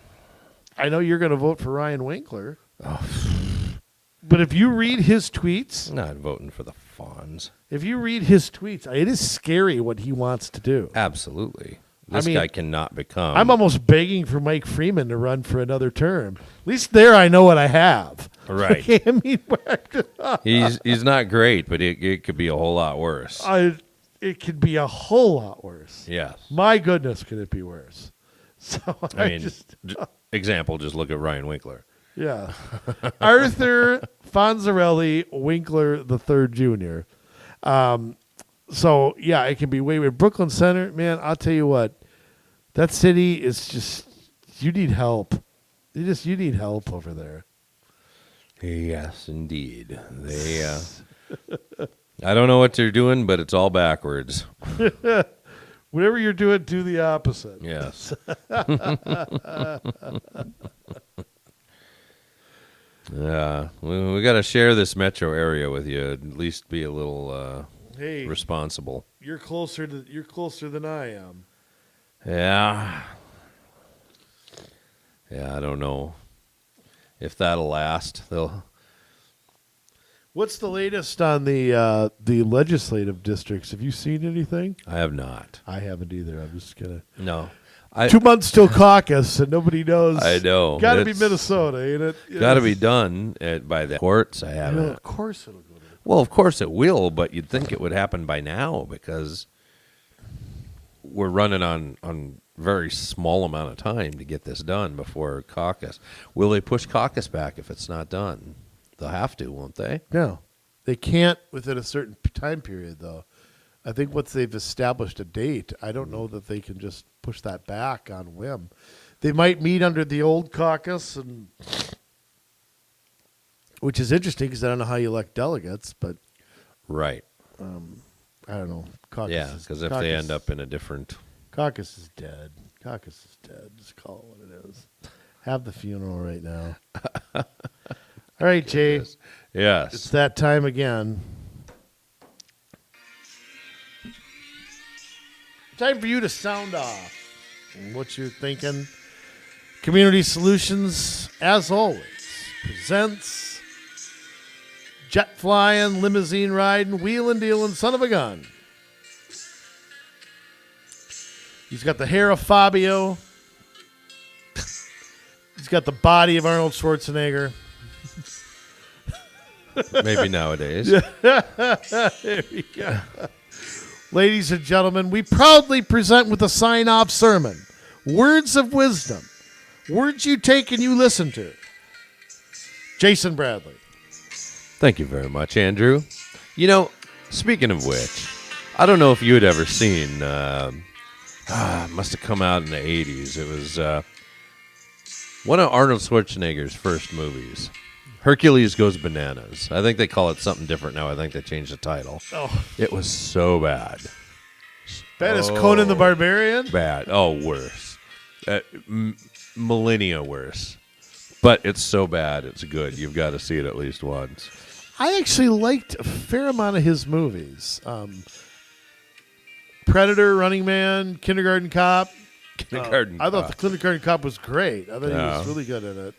I know you're going to vote for Ryan Winkler. But if you read his tweets... I'm not voting for the Fawns. If you read his tweets, it is scary what he wants to do. Absolutely. This guy cannot become... I'm almost begging for Mike Freeman to run for another term. At least there I know what I have. Right. I mean, he's not great, but it could be a whole lot worse. It could be a whole lot worse. Yes. My goodness, could it be worse? So I mean, example, just look at Ryan Winkler. Yeah. Arthur Fonzarelli Winkler III Jr. So, yeah, it can be way. Brooklyn Center, man, I'll tell you what. That city is just, you need help. You need help over there. Yes, indeed. They, I don't know what they're doing, but it's all backwards. Whatever you're doing, do the opposite. Yes. Yeah, we got to share this metro area with you. At least be a little responsible. You're closer than I am. Yeah. Yeah, I don't know if that'll last. What's the latest on the legislative districts? Have you seen anything? I have not. I haven't either. I'm just gonna. No. 2 months till caucus, and nobody knows. I know. Got to be Minnesota, ain't it? Got to be done by the courts. I haven't. Yeah, of course it'll go there. Well, of course it will, but you'd think it would happen by now because we're running on very small amount of time to get this done before caucus. Will they push caucus back if it's not done? They'll have to, won't they? No, they can't within a certain time period, though. I think once they've established a date, I don't know that they can just push that back on whim. They might meet under the old caucus, which is interesting because I don't know how you elect delegates, but right. I don't know. Caucus yeah, because if they end up in a different... Caucus is dead. Caucus is dead. Just call it what it is. Have the funeral right now. All right, Jay. Yes. It's that time again. Time for you to sound off what you're thinking. Community Solutions, as always, presents jet flying, limousine riding, wheeling dealing, son of a gun. He's got the hair of Fabio. He's got the body of Arnold Schwarzenegger. Maybe nowadays. There we go. Ladies and gentlemen, we proudly present with a sign-off sermon, words of wisdom, words you take and you listen to. Jason Bradley. Thank you very much, Andrew. You know, speaking of which, I don't know if you had ever seen, it must have come out in the 80s. It was one of Arnold Schwarzenegger's first movies. Hercules Goes Bananas. I think they call it something different now. I think they changed the title. Oh, it was so bad. Bad as Conan the Barbarian? Bad. Oh, worse. Millennia worse. But it's so bad, it's good. You've got to see it at least once. I actually liked a fair amount of his movies. Predator, Running Man, Kindergarten Cop. Kindergarten I thought Cop. the Kindergarten Cop was great. I thought he was really good in it.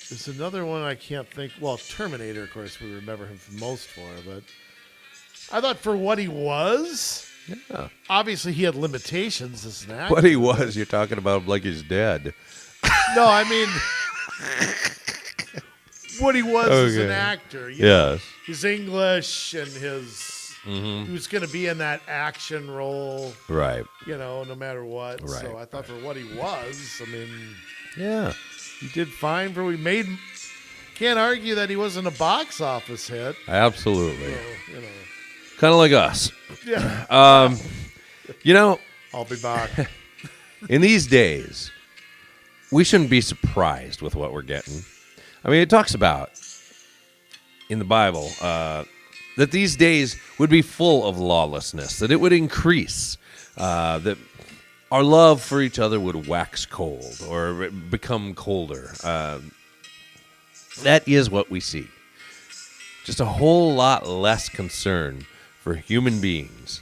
There's another one I can't think. Well, Terminator, of course, we remember him most for. But I thought for what he was, obviously he had limitations as an actor. What he was, you're talking about like he's dead. No, I mean what he was as an actor. You know, his English and his... He was going to be in that action role. Right. You know, no matter what. Right. So I thought for what he was, I mean... Yeah. He did fine for... can't argue that he wasn't a box office hit. Absolutely. So, you know. Kind of like us. Yeah. You know, I'll be back. in these days, we shouldn't be surprised with what we're getting. I mean, it talks about in the Bible that these days would be full of lawlessness, that it would increase, that our love for each other would wax cold or become colder. That is what we see. Just a whole lot less concern for human beings.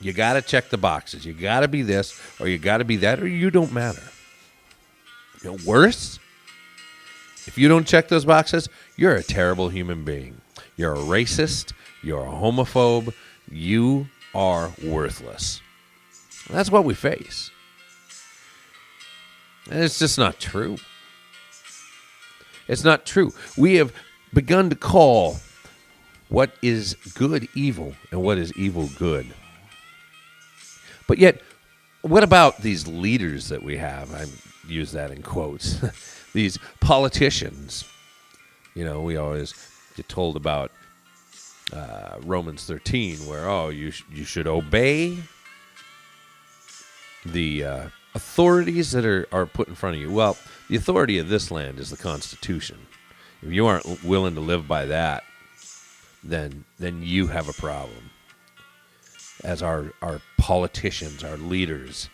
You got to check the boxes. You got to be this, or you got to be that, or you don't matter. You know, worse, if you don't check those boxes, you're a terrible human being. You're a racist. You're a homophobe. You are worthless. That's what we face. And it's just not true. It's not true. We have begun to call what is good evil and what is evil good. But yet, what about these leaders that we have? I use that in quotes. These politicians. You know, we always get told about Romans 13, where, you should obey the authorities that are put in front of you. Well, the authority of this land is the Constitution. If you aren't willing to live by that, then you have a problem. As our politicians, our leaders,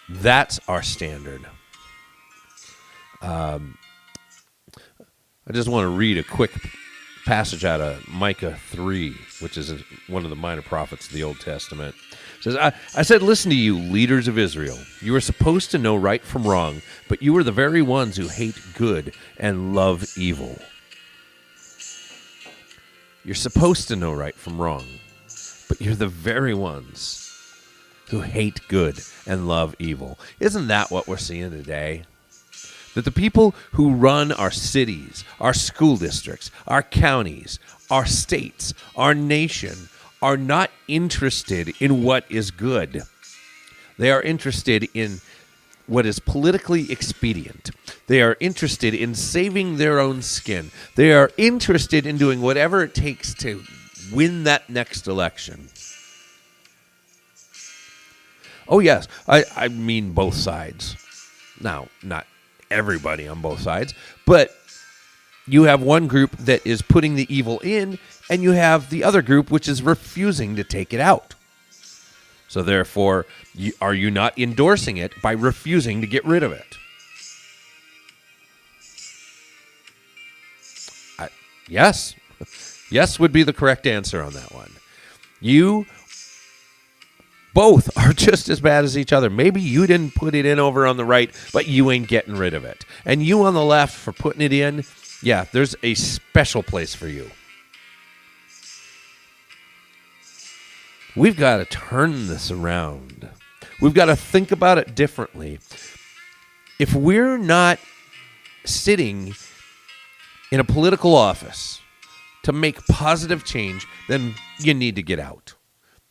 that's our standard. I just want to read a quick passage out of Micah 3, which is one of the minor prophets of the Old Testament. It says, I said, listen to you, leaders of Israel. You are supposed to know right from wrong, but you are the very ones who hate good and love evil. You're supposed to know right from wrong, but you're the very ones who hate good and love evil. Isn't that what we're seeing today? That the people who run our cities, our school districts, our counties, our states, our nation are not interested in what is good. They are interested in what is politically expedient. They are interested in saving their own skin. They are interested in doing whatever it takes to win that next election. Oh, yes, I mean both sides. Now, not everybody on both sides, but you have one group that is putting the evil in, and you have the other group which is refusing to take it out. So therefore, are you not endorsing it by refusing to get rid of it? Yes. Yes would be the correct answer on that one. You both are just as bad as each other. Maybe you didn't put it in over on the right, but you ain't getting rid of it. And you on the left for putting it in, yeah, there's a special place for you. We've got to turn this around. We've got to think about it differently. If we're not sitting in a political office to make positive change, then you need to get out.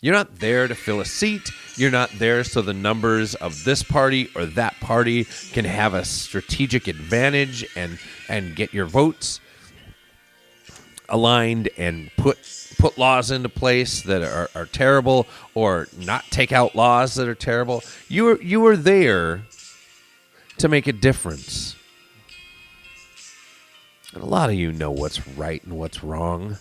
You're not there to fill a seat. You're not there so the numbers of this party or that party can have a strategic advantage and get your votes aligned and put laws into place that are terrible, or not take out laws that are terrible. You are there to make a difference. And a lot of you know what's right and what's wrong,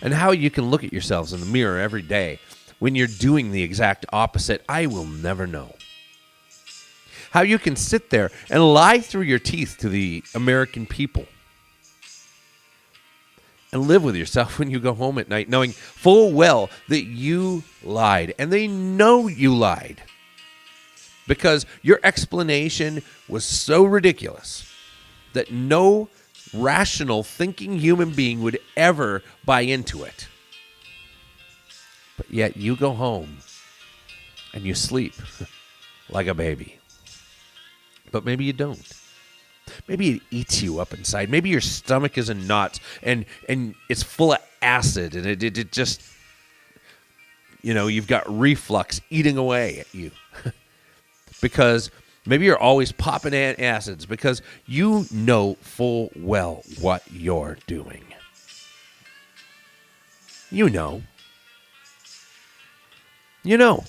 and how you can look at yourselves in the mirror every day when you're doing the exact opposite. I will never know. How you can sit there and lie through your teeth to the American people and live with yourself when you go home at night, knowing full well that you lied. And they know you lied because your explanation was so ridiculous that no rational thinking human being would ever buy into it. But yet you go home and you sleep like a baby. But maybe you don't. Maybe it eats you up inside. Maybe your stomach is in knots and it's full of acid, and it just, you've got reflux eating away at you. Because Maybe you're always popping acids because you know full well what you're doing. You know. You know.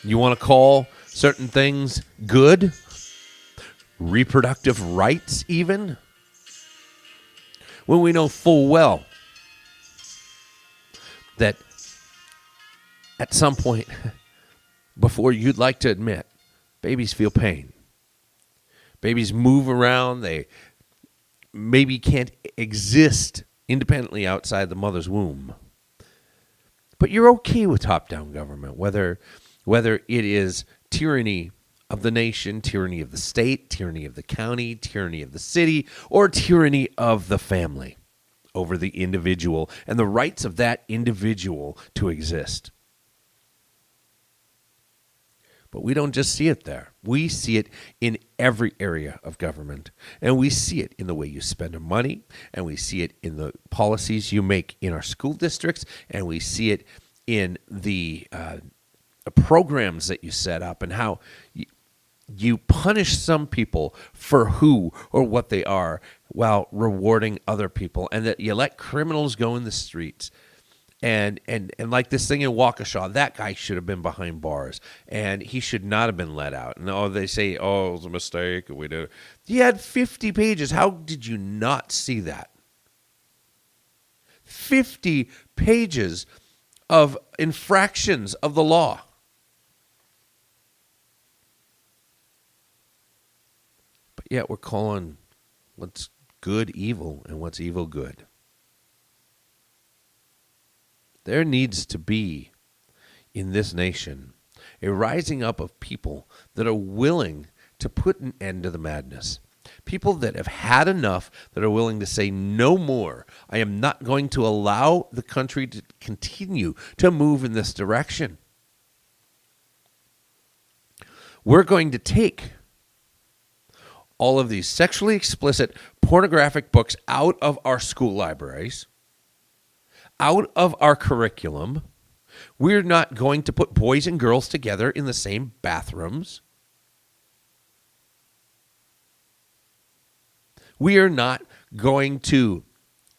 You want to call certain things good? Reproductive rights, even? When we know full well that at some point, before you'd like to admit, babies feel pain. Babies move around. They maybe can't exist independently outside the mother's womb. But you're okay with top-down government, whether it is tyranny of the nation, tyranny of the state, tyranny of the county, tyranny of the city, or tyranny of the family over the individual and the rights of that individual to exist. But we don't just see it there. We see it in every area of government. And we see it in the way you spend your money. And we see it in the policies you make in our school districts. And we see it in the programs that you set up and how you punish some people for who or what they are while rewarding other people. And that you let criminals go in the streets. And like this thing in Waukesha, that guy should have been behind bars, and he should not have been let out. And they say, it was a mistake. We did. He had 50 pages. How did you not see that? 50 pages of infractions of the law. But yet we're calling what's good evil and what's evil good. There needs to be, in this nation, a rising up of people that are willing to put an end to the madness. People that have had enough, that are willing to say no more. I am not going to allow the country to continue to move in this direction. We're going to take all of these sexually explicit, pornographic books out of our school libraries, out of our curriculum. We're not going to put boys and girls together in the same bathrooms. We are not going to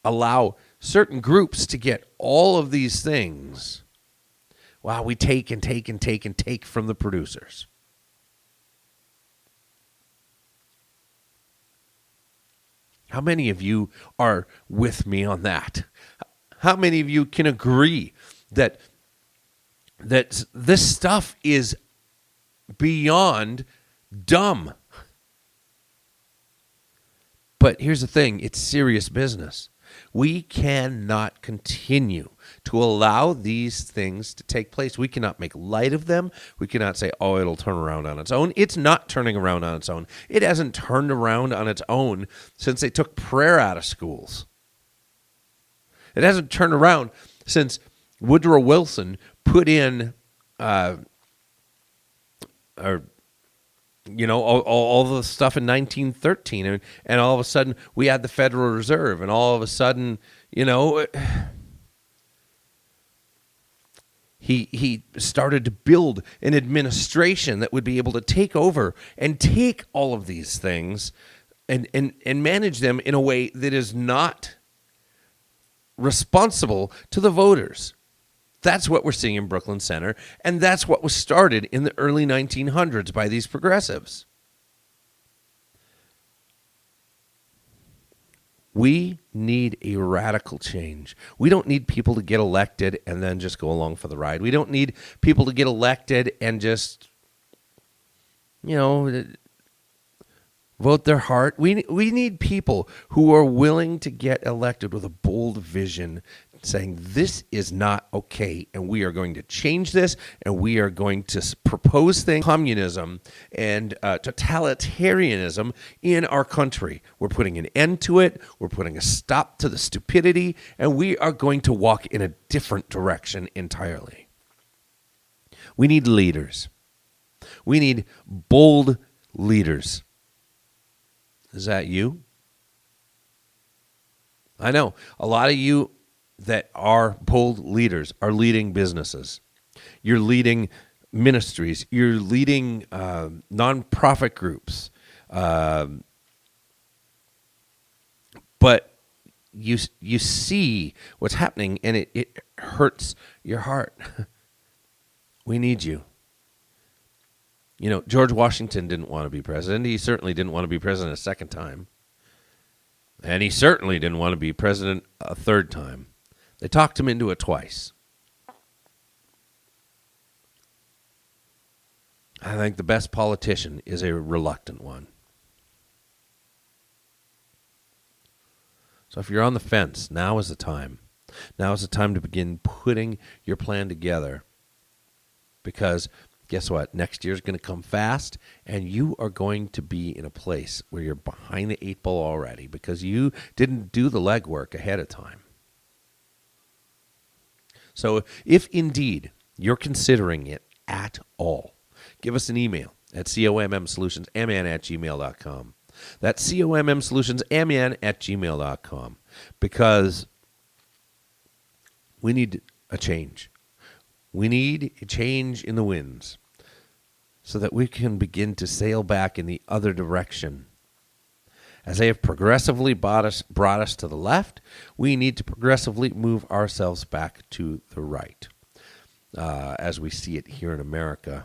allow certain groups to get all of these things while we take and take and take and take from the producers. How many of you are with me on that? How many of you can agree that this stuff is beyond dumb? But here's the thing, it's serious business. We cannot continue to allow these things to take place. We cannot make light of them. We cannot say, it'll turn around on its own. It's not turning around on its own. It hasn't turned around on its own since they took prayer out of schools. It hasn't turned around since Woodrow Wilson put in, all the stuff in 1913, and all of a sudden we had the Federal Reserve, and all of a sudden, he started to build an administration that would be able to take over and take all of these things and manage them in a way that is not responsible to the voters. That's what we're seeing in Brooklyn Center, and that's what was started in the early 1900s by these progressives. We need a radical change. We don't need people to get elected and then just go along for the ride. We don't need people to get elected and just, vote their heart. We need people who are willing to get elected with a bold vision, saying this is not okay, and we are going to change this, and we are going to propose things, communism and totalitarianism in our country. We're putting an end to it. We're putting a stop to the stupidity, and we are going to walk in a different direction entirely. We need leaders. We need bold leaders. Is that you? I know a lot of you that are bold leaders are leading businesses. You're leading ministries. You're leading nonprofit groups. But you see what's happening, and it hurts your heart. We need you. You know, George Washington didn't want to be president. He certainly didn't want to be president a second time. And he certainly didn't want to be president a third time. They talked him into it twice. I think the best politician is a reluctant one. So if you're on the fence, now is the time. Now is the time to begin putting your plan together. Because guess what? Next year's going to come fast, and you are going to be in a place where you're behind the eight ball already because you didn't do the legwork ahead of time. So if indeed you're considering it at all, give us an email at commsolutionsmn@gmail.com. That's commsolutionsmn@gmail.com, because we need a change. We need a change in the winds so that we can begin to sail back in the other direction. As they have progressively brought us to the left, we need to progressively move ourselves back to the right, as we see it here in America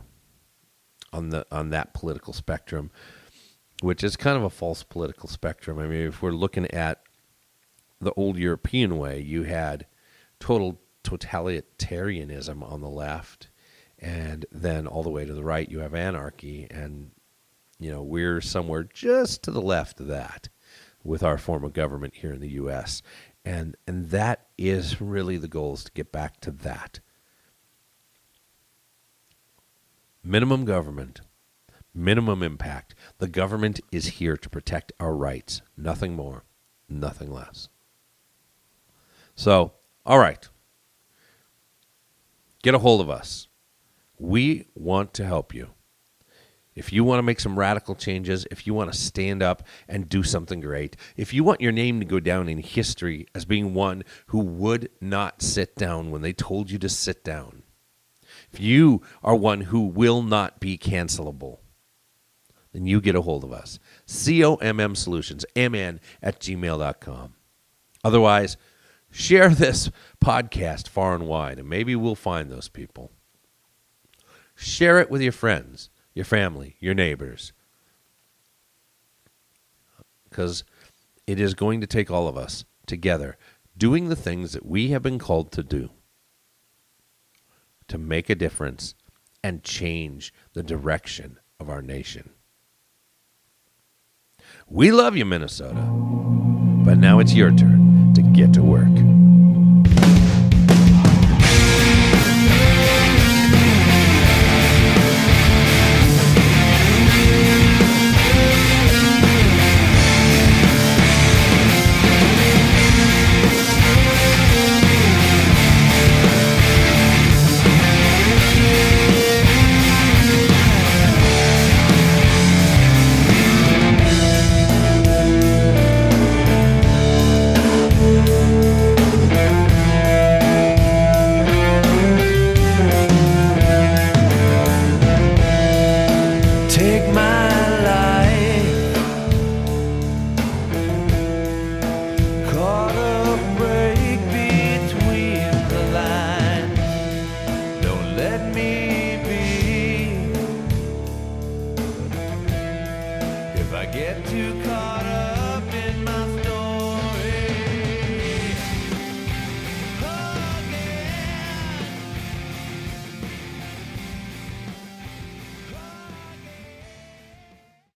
on that political spectrum, which is kind of a false political spectrum. I mean, if we're looking at the old European way, you had total totalitarianism on the left, and then all the way to the right you have anarchy, and you know, we're somewhere just to the left of that with our form of government here in the U.S. And that is really the goal, is to get back to that. Minimum government, minimum impact. The government is here to protect our rights. Nothing more, nothing less. So, all right. Get a hold of us. We want to help you. If you want to make some radical changes, if you want to stand up and do something great, if you want your name to go down in history as being one who would not sit down when they told you to sit down, if you are one who will not be cancelable, then you get a hold of us. commsolutionsmn@gmail.com. Otherwise, share this podcast far and wide, and maybe we'll find those people. Share it with your friends, your family, your neighbors. Because it is going to take all of us together doing the things that we have been called to do to make a difference and change the direction of our nation. We love you, Minnesota. But now it's your turn to get to work. Take my life, caught a break between the lines. Don't let me be. If I get too caught up